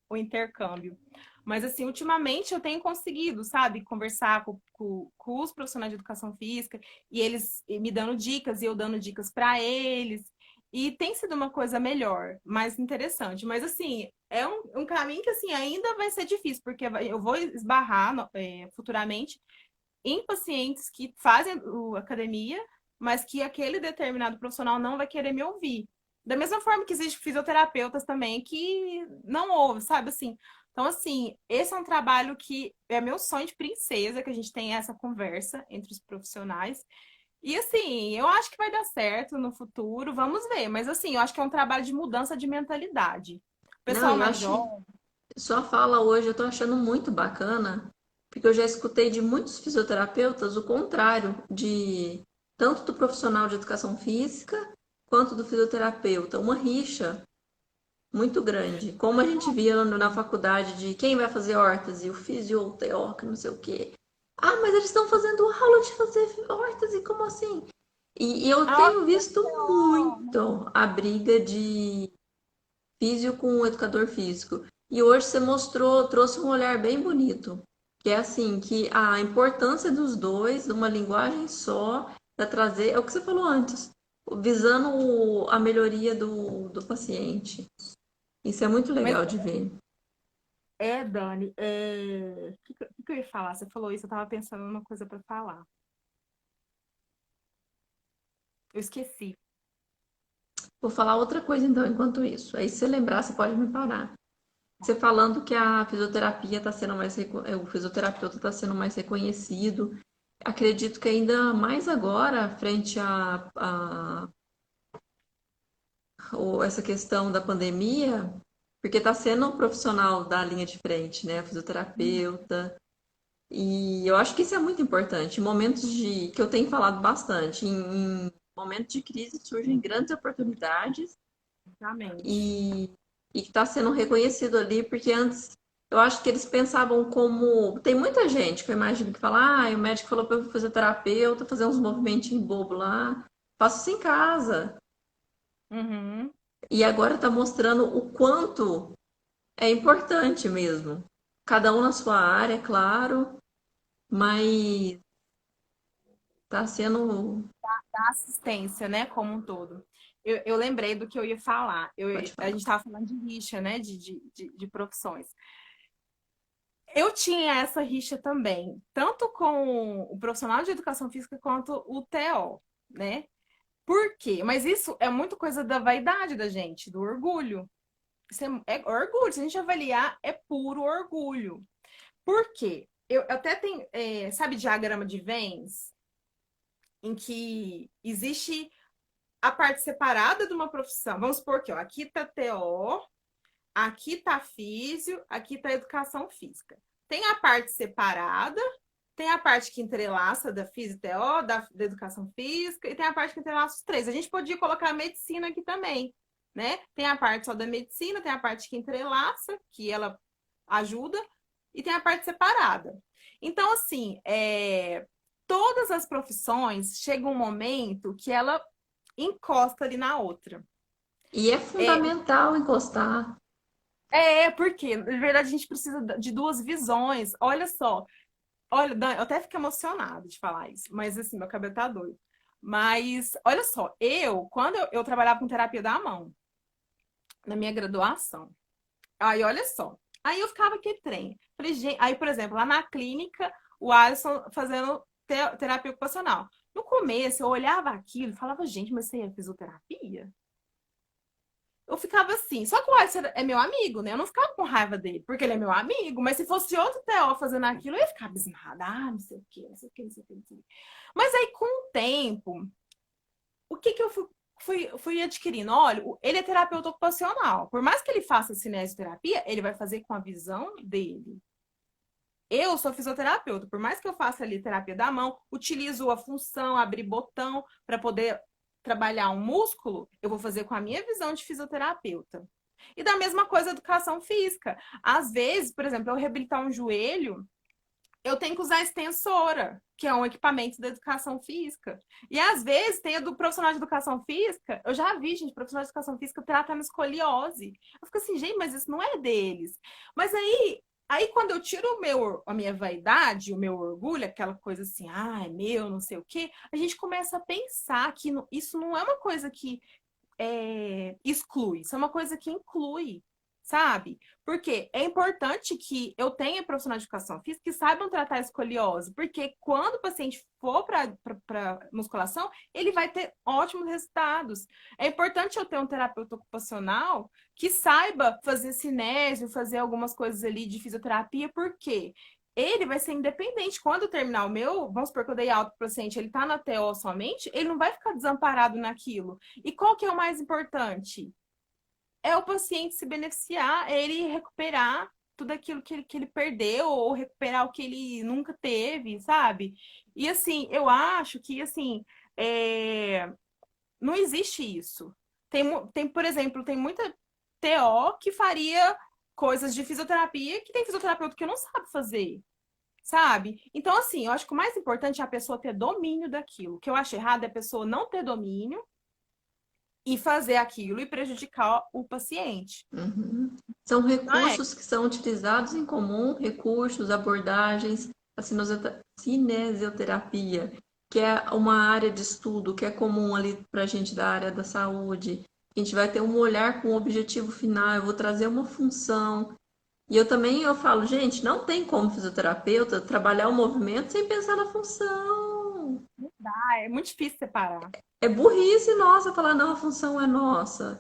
o intercâmbio. Mas, assim, ultimamente eu tenho conseguido, sabe, conversar com os profissionais de educação física e eles me dando dicas e eu dando dicas para eles. E tem sido uma coisa melhor, mais interessante. Mas, assim, é um caminho que, assim, ainda vai ser difícil, porque eu vou esbarrar futuramente em pacientes que fazem academia, mas que aquele determinado profissional não vai querer me ouvir. Da mesma forma que existem fisioterapeutas também que não ouvem, sabe, assim. Então, assim, esse é um trabalho que é meu sonho de princesa, que a gente tem essa conversa entre os profissionais. E assim, eu acho que vai dar certo no futuro, vamos ver. Mas assim, eu acho que é um trabalho de mudança de mentalidade. O Não, pessoal eu mais acho. jovem. Sua fala hoje eu tô achando muito bacana, porque eu já escutei de muitos fisioterapeutas o contrário, de tanto do profissional de educação física quanto do fisioterapeuta, uma rixa muito grande. Como a gente via na faculdade de quem vai fazer órtese, o fisio ou o TO, que não sei o quê. Ah, mas eles estão fazendo aula de fazer órtese, como assim? E eu Ah, tenho visto muito a briga de físio com o educador físico. E hoje você trouxe um olhar bem bonito. Que é assim, que a importância dos dois, uma linguagem só, para trazer, é o que você falou antes, visando a melhoria do paciente. Isso é muito Mas legal de ver. Dani, o que eu ia falar? Você falou isso, eu tava pensando numa coisa para falar. Eu esqueci. Vou falar outra coisa então, enquanto isso. Aí, se você lembrar, você pode me parar. Você falando que a fisioterapia está sendo mais, o fisioterapeuta está sendo mais reconhecido. Acredito que ainda mais agora, frente essa questão da pandemia, porque está sendo um profissional da linha de frente, né? Fisioterapeuta. E eu acho que isso é muito importante. Em momentos que eu tenho falado bastante, em momentos de crise surgem grandes oportunidades Exatamente. e que está sendo reconhecido ali, porque antes eu acho que eles pensavam como. Tem muita gente que eu imagino que fala, o médico falou para eu fazer terapeuta, fazer uns movimentinhos bobo lá, faço isso em casa. Uhum. E agora está mostrando o quanto é importante mesmo. Cada um na sua área, é claro, mas está sendo. Da assistência, né, como um todo. Eu lembrei do que eu ia falar. Pode A falar. gente estava falando de rixa, né, de profissões. Eu tinha essa rixa também, tanto com o profissional de educação física quanto o TO, né? Por quê? Mas isso é muito coisa da vaidade da gente, do orgulho. Isso é orgulho. Se a gente avaliar, é puro orgulho. Por quê? Eu até tenho, sabe, diagrama de Venn, em que existe a parte separada de uma profissão. Vamos supor que, ó, aqui tá TO, aqui tá físio, aqui tá educação física. Tem a parte separada, tem a parte que entrelaça da físio TO, da educação física, e tem a parte que entrelaça os três. A gente podia colocar a medicina aqui também, né? Tem a parte só da medicina, tem a parte que entrelaça, que ela ajuda, e tem a parte separada. Então, assim, todas as profissões chegam um momento que ela encosta ali na outra. E é É, fundamental encostar. porque, na verdade, a gente precisa de duas visões. Olha só, olha, Dan, eu até fico emocionada de falar isso, mas assim, meu cabelo tá doido. Mas, olha só, quando eu trabalhava com terapia da mão, na minha graduação, aí olha só, aí eu ficava aqui trem. Falei, gente, aí, por exemplo, lá na clínica, o Alisson fazendo terapia ocupacional. No começo, eu olhava aquilo e falava, gente, mas isso aí é fisioterapia? Eu ficava assim. Só que o Alisson é meu amigo, né? Eu não ficava com raiva dele, porque ele é meu amigo. Mas se fosse outro TO fazendo aquilo, eu ia ficar abismada. Ah, não sei o quê, não sei o quê, não sei o quê, não sei o quê. Mas aí, com o tempo, o que que eu fui adquirindo? Olha, ele é terapeuta ocupacional. Por mais que ele faça cinesioterapia, ele vai fazer com a visão dele. Eu sou fisioterapeuta, por mais que eu faça ali terapia da mão, utilizo a função, abrir botão para poder trabalhar um músculo, eu vou fazer com a minha visão de fisioterapeuta. E da mesma coisa, educação física. Às vezes, por exemplo, eu reabilitar um joelho, eu tenho que usar extensora, que é um equipamento da educação física. E às vezes tem a do profissional de educação física, eu já vi, gente, profissional de educação física tratando escoliose. Eu fico assim, gente, mas isso não é deles. Mas aí quando eu tiro a minha vaidade, o meu orgulho, aquela coisa assim, é meu, não sei o quê, a gente começa a pensar que isso não é uma coisa que exclui, isso é uma coisa que inclui, sabe? Porque é importante que eu tenha profissionais de educação física que saibam tratar a escoliose, porque quando o paciente for para musculação, ele vai ter ótimos resultados. É importante eu ter um terapeuta ocupacional que saiba fazer cinésio, fazer algumas coisas ali de fisioterapia, porque ele vai ser independente. Quando eu terminar o meu, vamos supor que eu dei alta para o paciente, ele está na TO somente, ele não vai ficar desamparado naquilo. E qual que é o mais importante? É o paciente se beneficiar, é ele recuperar tudo aquilo que ele perdeu ou recuperar o que ele nunca teve, sabe? E assim, eu acho que assim, não existe isso. Por exemplo, tem muita TO que faria coisas de fisioterapia que tem fisioterapeuta que não sabe fazer, sabe? Então, assim, eu acho que o mais importante é a pessoa ter domínio daquilo. O que eu acho errado é a pessoa não ter domínio e fazer aquilo e prejudicar o paciente. Uhum. São Não é? recursos que são utilizados em comum, recursos, abordagens, a cinesioterapia, que é uma área de estudo que é comum ali para a gente da área da saúde. A gente vai ter um olhar com o objetivo final, eu vou trazer uma função. E eu também eu falo, gente, não tem como fisioterapeuta trabalhar o movimento sem pensar na função. Ah, é muito difícil separar. É burrice nossa falar, não, a função é nossa.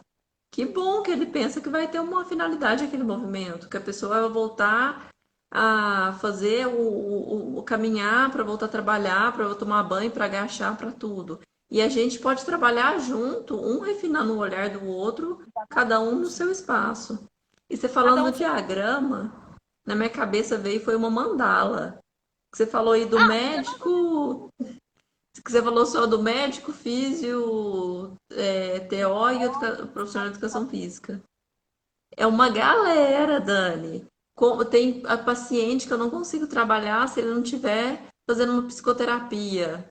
Que bom que ele pensa que vai ter uma finalidade aquele movimento, que a pessoa vai voltar a fazer o caminhar para voltar a trabalhar, para tomar banho, para agachar, para tudo. E a gente pode trabalhar junto, um refinando o olhar do outro, cada um no Exatamente. seu espaço. E você Cada falando um do faz. diagrama, na minha cabeça veio foi uma mandala. Você falou aí do Ah, médico, que você falou só do médico, físio, TO e profissional de educação física. É uma galera, Dani. Tem a paciente que eu não consigo trabalhar se ele não tiver fazendo uma psicoterapia.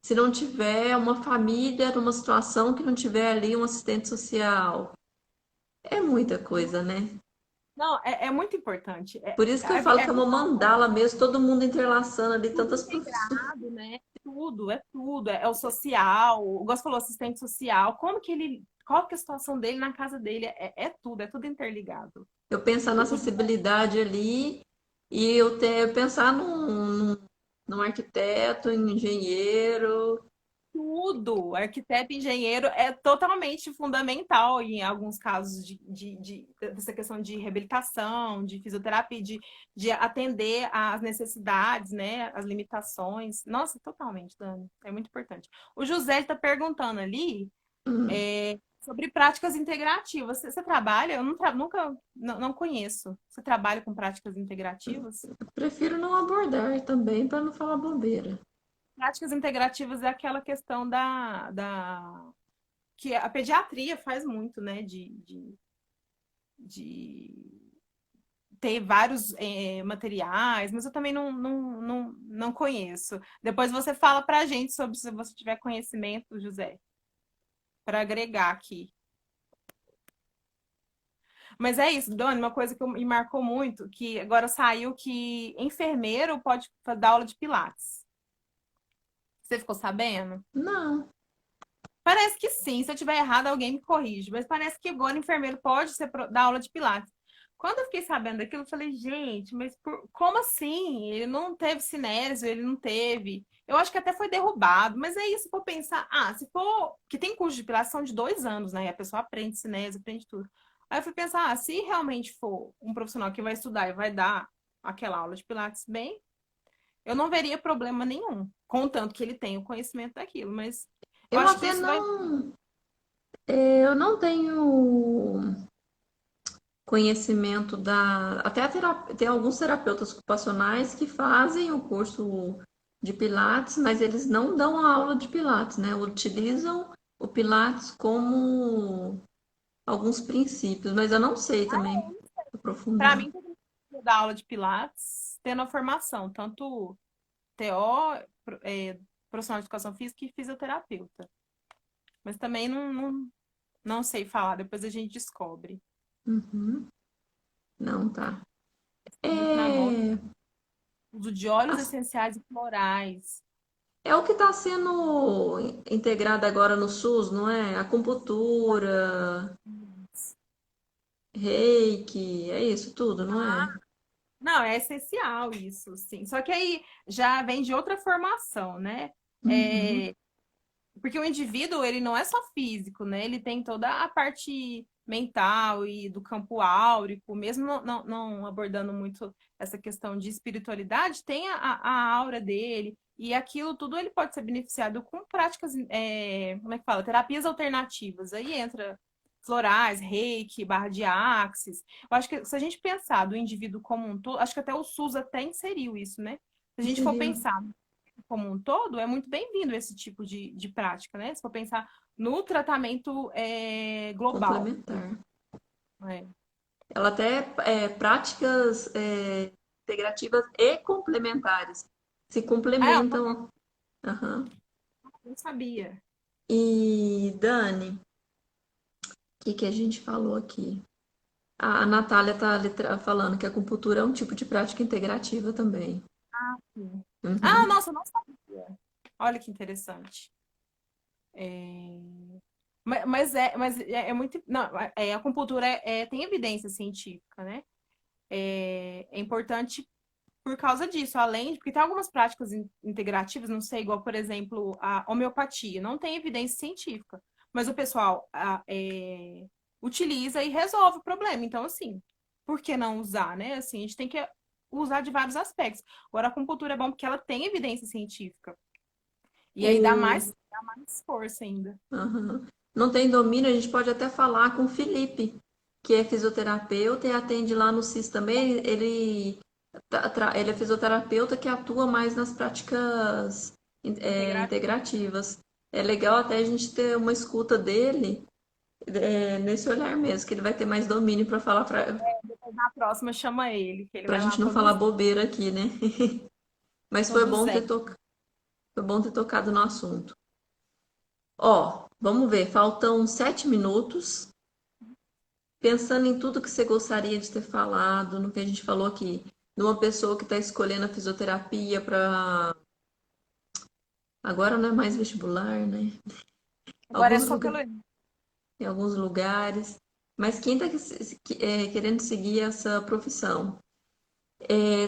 Se não tiver uma família numa situação que não tiver ali um assistente social. É muita coisa, né? não, é muito importante. Por isso que eu falo que é uma mandala mesmo, todo mundo entrelaçando ali, Tudo tantas profissões. integrado, né? Tudo, é tudo. É o social, o Gus falou assistente social. Como que ele. Qual que é a situação dele na casa dele? É tudo interligado. Eu pensar na O acessibilidade ali e eu pensar num arquiteto, em um engenheiro. tudo, arquiteto, engenheiro, é totalmente fundamental em alguns casos dessa questão de reabilitação, de fisioterapia, de atender às necessidades, né, às limitações. Nossa, totalmente, Dani, é muito importante. O José está perguntando ali Hum, sobre práticas integrativas. Você trabalha? Eu nunca, não conheço. Você trabalha com práticas integrativas? eu prefiro não abordar também para não falar bobeira. Práticas integrativas é aquela questão que a pediatria faz muito, né? De ter vários materiais, mas eu também não conheço. Depois você fala pra gente sobre se você tiver conhecimento, José, para agregar aqui. Mas é isso, Doni, uma coisa que me marcou muito, que agora saiu que enfermeiro pode dar aula de pilates. Você ficou sabendo? Não, Parece que sim. Se eu tiver errado, alguém me corrige. Mas parece que agora enfermeiro pode dar aula de pilates. Quando eu fiquei sabendo daquilo, eu falei, gente, mas como assim? Ele não teve cinésio, ele não teve. Eu acho que até foi derrubado, mas é isso, for pensar. Ah, se for. Que tem curso de pilates, são de 2 anos, né? E a pessoa aprende cinésio, aprende tudo. Aí eu fui pensar, ah, se realmente for um profissional que vai estudar e vai dar aquela aula de pilates bem, eu não veria problema nenhum, contanto que ele tenha o conhecimento daquilo. Mas eu eu acho que até isso vai. não, eu não tenho conhecimento da. Até tem alguns terapeutas ocupacionais que fazem o curso de Pilates, mas eles não dão a aula de Pilates, né? Utilizam o Pilates como alguns princípios, mas eu não sei também Para aprofundar. mim, todo mundo dá aula de Pilates tendo a formação, tanto TO, é, profissional de educação física e fisioterapeuta. Mas também não sei falar, depois a gente descobre. Uhum. Não, tá. Muito na moda. É, Uso de óleos as- essenciais e florais. é o que está sendo integrado agora no SUS, não é? Acupuntura, reiki, é isso tudo, não é? Não, é essencial isso, sim. Só que aí já vem de outra formação, né? Uhum. É, porque o indivíduo, ele não é só físico, né? Ele tem toda a parte mental e do campo áurico, mesmo não abordando muito essa questão de espiritualidade, tem a aura dele, e aquilo tudo ele pode ser beneficiado com práticas, como é que fala? Terapias alternativas. Aí entra florais, reiki, barra de axis. Eu acho que se a gente pensar do indivíduo como um todo, acho que até o SUS até inseriu isso, né? Se a gente for Seria pensar como um todo, é muito bem-vindo esse tipo de prática, né? Se for pensar no tratamento global. complementar. É. Ela até práticas integrativas e complementares se Ah, complementam. Aham. eu não sabia. E Dani, que a gente falou aqui? A Natália está falando que a acupuntura é um tipo de prática integrativa também. Sim. Ah, Uhum. nossa, eu não sabia. Olha que interessante. É, mas é muito. Não, a acupuntura tem evidência científica, né? É importante por causa disso, além de. Porque tem algumas práticas integrativas, não sei, igual, por exemplo, a homeopatia, não tem evidência científica, mas o pessoal utiliza e resolve o problema. Então, assim, por que não usar, né? Assim, a gente tem que usar de vários aspectos. Agora, a acupuntura é bom porque ela tem evidência científica. E aí O... dá mais força ainda. Uhum. Não tem domínio, a gente pode até falar com o Felipe, que é fisioterapeuta e atende lá no CIS também. Ele é fisioterapeuta que atua mais nas práticas Integrativo. integrativas. É legal até a gente ter uma escuta dele nesse olhar mesmo, que ele vai ter mais domínio para falar Depois na próxima chama ele, que ele para a vai lá gente não falar conduzir bobeira aqui, né? Mas conduzente. foi bom ter tocado no assunto. Ó, vamos ver, faltam 7 minutos. Pensando em tudo que você gostaria de ter falado, no que a gente falou aqui, de uma pessoa que está escolhendo a fisioterapia para. Agora não é mais vestibular, né? Agora é Alguns só lugar... pelo. Em alguns lugares. Mas quem está querendo seguir essa profissão?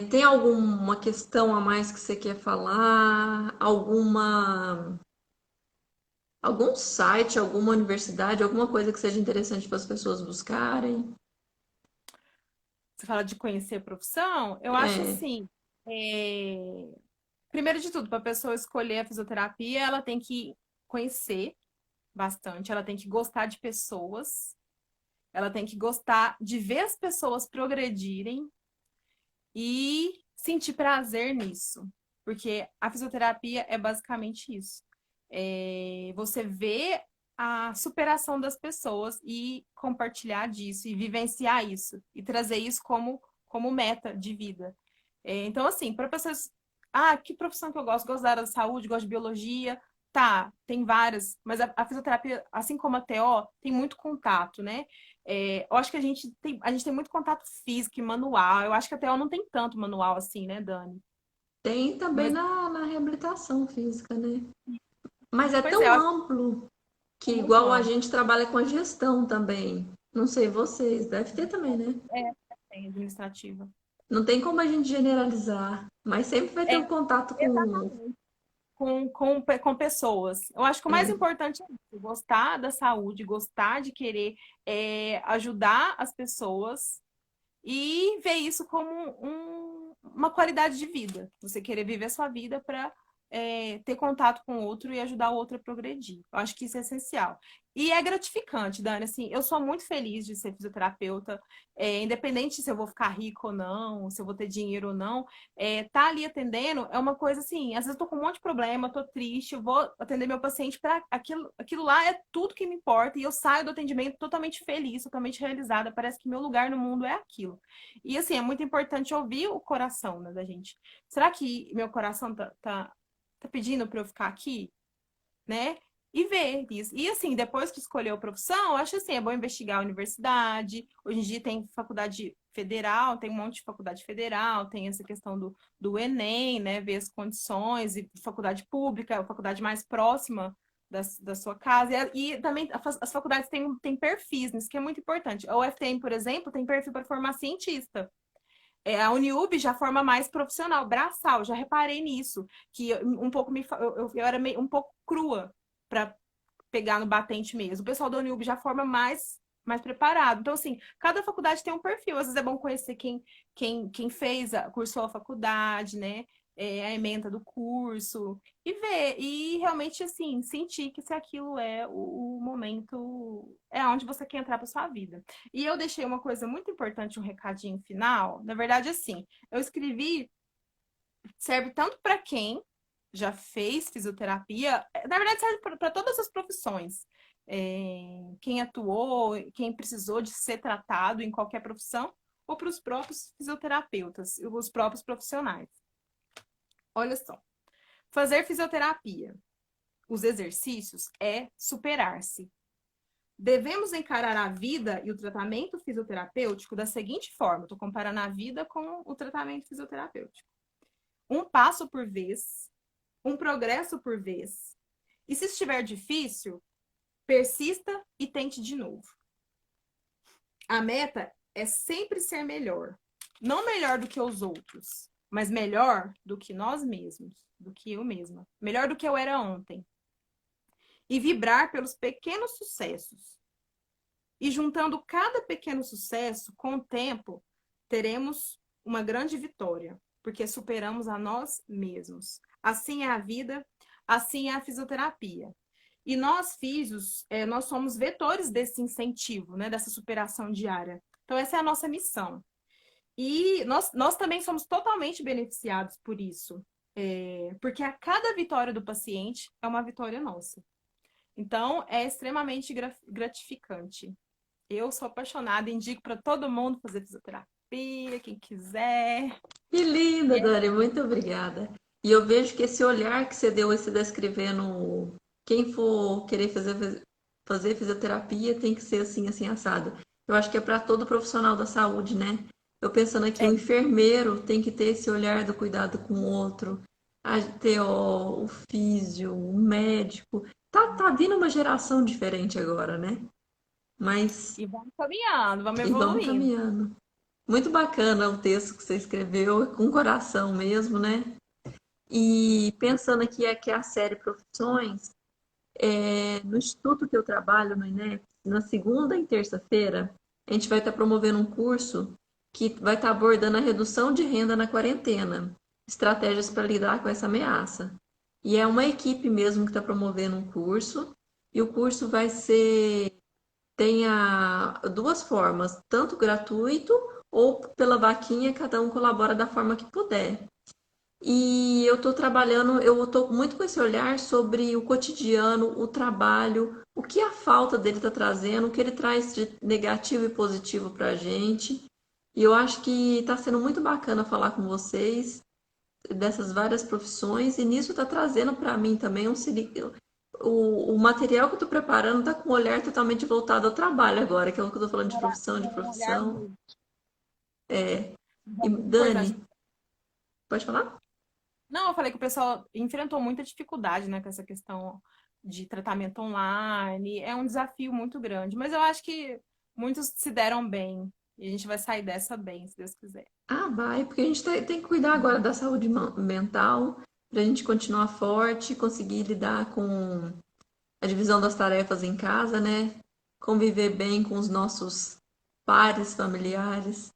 Tem alguma questão a mais que você quer falar? Algum site, alguma universidade, alguma coisa que seja interessante para as pessoas buscarem? Você fala de conhecer a profissão, eu acho É, assim. Primeiro de tudo, para a pessoa escolher a fisioterapia, ela tem que conhecer bastante, ela tem que gostar de pessoas, ela tem que gostar de ver as pessoas progredirem e sentir prazer nisso. Porque a fisioterapia é basicamente isso. Você vê a superação das pessoas e compartilhar disso, e vivenciar isso, e trazer isso como meta de vida. Então, assim, para pessoas. Ah, que profissão que eu gosto? Gosto da área da saúde, gosto de biologia. Tá, tem várias, mas a fisioterapia, assim como a TO, tem muito contato, né? Eu acho que a gente tem muito contato físico e manual. Eu acho que a TO não tem tanto manual assim, né, Dani? tem também Mas, na reabilitação física, né? Mas é pois é, tão eu acho amplo que que é muito igual a amplo. gente trabalha com a gestão também. Não sei vocês, deve ter também, né? É, tem administrativa. Não tem como a gente generalizar, mas sempre vai ter É, o contato com. exatamente. Com pessoas. Eu acho que o mais É, importante é isso, gostar da saúde, gostar de querer ajudar as pessoas e ver isso como uma qualidade de vida. Você querer viver a sua vida para ter contato com o outro e ajudar o outro a progredir. Eu acho que isso é essencial. E é gratificante, Dani. Assim, eu sou muito feliz de ser fisioterapeuta, independente se eu vou ficar rico ou não, se eu vou ter dinheiro ou não. Tá ali atendendo é uma coisa assim. Às vezes eu tô com um monte de problema, tô triste, eu vou atender meu paciente para aquilo lá é tudo que me importa e eu saio do atendimento totalmente feliz, totalmente realizada. Parece que meu lugar no mundo é aquilo. E assim, é muito importante ouvir o coração, né, da gente. Será que meu coração tá pedindo para eu ficar aqui, né? E ver isso. E assim, depois que escolher a profissão, eu acho assim, é bom investigar a universidade. Hoje em dia tem faculdade federal, tem um monte de faculdade federal, tem essa questão do Enem, né? Ver as condições, e faculdade pública, a faculdade mais próxima da sua casa. E também as faculdades têm perfis, isso que é muito importante. A UFTM, por exemplo, tem perfil para formar cientista. A Uniub já forma mais profissional, braçal, já reparei nisso, que um pouco eu era meio, um pouco crua para pegar no batente mesmo. O pessoal da Uniub já forma mais preparado. Então, assim, cada faculdade tem um perfil. Às vezes é bom conhecer quem fez, cursou a faculdade, né? A ementa do curso e ver, e realmente, assim, sentir que se aquilo é o momento, é onde você quer entrar para sua vida. E eu deixei uma coisa muito importante, um recadinho final. Na verdade, assim, eu escrevi, serve tanto para quem já fez fisioterapia, na verdade, serve para todas as profissões. Quem atuou, quem precisou de ser tratado em qualquer profissão, ou para os próprios fisioterapeutas, os próprios profissionais. Olha só, fazer fisioterapia, os exercícios é superar-se. Devemos encarar a vida e o tratamento fisioterapêutico da seguinte forma: estou comparando a vida com o tratamento fisioterapêutico. Um passo por vez, um progresso por vez. E se estiver difícil, persista e tente de novo. A meta é sempre ser melhor. Não melhor do que os outros, mas melhor do que nós mesmos, do que eu mesma. Melhor do que eu era ontem. E vibrar pelos pequenos sucessos. E juntando cada pequeno sucesso, com o tempo, teremos uma grande vitória, porque superamos a nós mesmos. Assim é a vida, assim é a fisioterapia. E nós, físios, nós somos vetores desse incentivo, né, dessa superação diária. Então, essa é a nossa missão. E nós também somos totalmente beneficiados por isso, porque a cada vitória do paciente é uma vitória nossa. Então, é extremamente gratificante. Eu sou apaixonada, indico para todo mundo fazer fisioterapia, quem quiser. Que linda, Dani, muito obrigada. E eu vejo que esse olhar que você deu, esse descrevendo quem for querer fazer fisioterapia tem que ser assim, assim, assado. Eu acho que é para todo profissional da saúde, né? Eu pensando aqui, o enfermeiro tem que ter esse olhar do cuidado com o outro, a TO, o físio, o médico. Tá vindo uma geração diferente agora, né? Mas, E vamos caminhando, vamos e vamos evoluindo. caminhando. Muito bacana o texto que você escreveu, com coração mesmo, né? E pensando aqui que é a série Profissões, no instituto que eu trabalho, no INEP, na segunda e terça-feira, a gente vai estar promovendo um curso que vai estar abordando a redução de renda na quarentena, estratégias para lidar com essa ameaça. E é uma equipe mesmo que está promovendo um curso, e o curso tem duas formas, tanto gratuito ou pela vaquinha, cada um colabora da forma que puder. E eu estou muito com esse olhar sobre o cotidiano, o trabalho, o que a falta dele está trazendo, o que ele traz de negativo e positivo para a gente. E eu acho que está sendo muito bacana falar com vocês dessas várias profissões, e nisso está trazendo para mim também o material que eu estou preparando está com um olhar totalmente voltado ao trabalho agora, que é o que eu estou falando de Um olhar profissão. muito E importante. Dani, pode falar? Não, eu falei que o pessoal enfrentou muita dificuldade, né, com essa questão de tratamento online. É um desafio muito grande, mas eu acho que muitos se deram bem. E a gente vai sair dessa bem, se Deus quiser. Ah, vai, porque a gente tem que cuidar agora da saúde mental, para a gente continuar forte, conseguir lidar com a divisão das tarefas em casa, né? Conviver bem com os nossos pares familiares.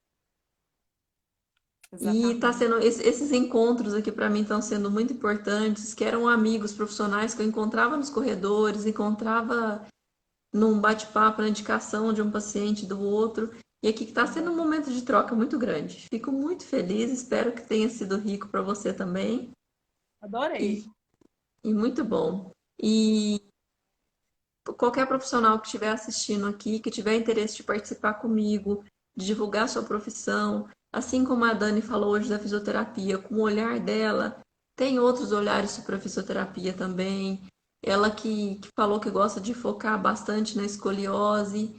E tá Exatamente. sendo esses encontros aqui para mim estão sendo muito importantes, que eram amigos profissionais que eu encontrava nos corredores, encontrava num bate-papo, na indicação de um paciente do outro. E aqui que está sendo um momento de troca muito grande. Fico muito feliz, espero que tenha sido rico para você também. E, Adorei. e muito bom. E qualquer profissional que estiver assistindo aqui, que tiver interesse de participar comigo, de divulgar sua profissão, assim como a Dani falou hoje da fisioterapia, com o olhar dela, tem outros olhares sobre a fisioterapia também. Ela que falou que gosta de focar bastante na escoliose,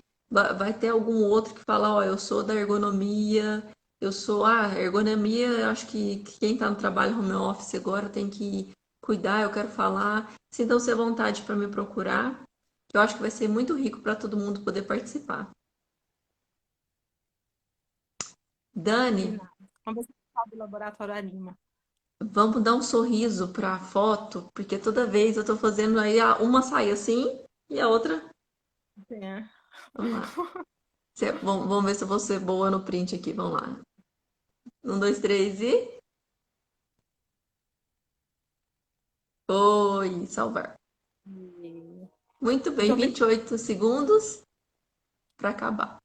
vai ter algum outro que fala, ó, eu sou da ergonomia, ergonomia, eu acho que quem está no trabalho home office agora tem que cuidar, eu quero falar. Sintam-se à vontade para me procurar. Eu acho que vai ser muito rico para todo mundo poder participar. Dani, Combinado. Vamos ver se o pessoal do laboratório anima. vamos dar um sorriso para a foto, porque toda vez eu estou fazendo aí uma sai assim e a outra. É. Vamos lá. Vamos ver se eu vou ser boa no print aqui. Vamos lá. Um, dois, três e. Oi, salvar. Muito Muito bem, obrigada. 28 segundos para acabar.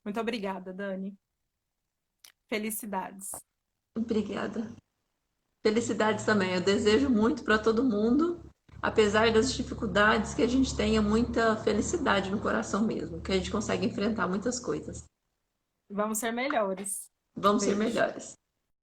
Muito obrigada, Dani. Felicidades. Obrigada. Felicidades também. Eu desejo muito para todo mundo, apesar das dificuldades, que a gente tenha muita felicidade no coração mesmo, que a gente consegue enfrentar muitas coisas. Vamos ser melhores. Vamos ser Beijo. melhores.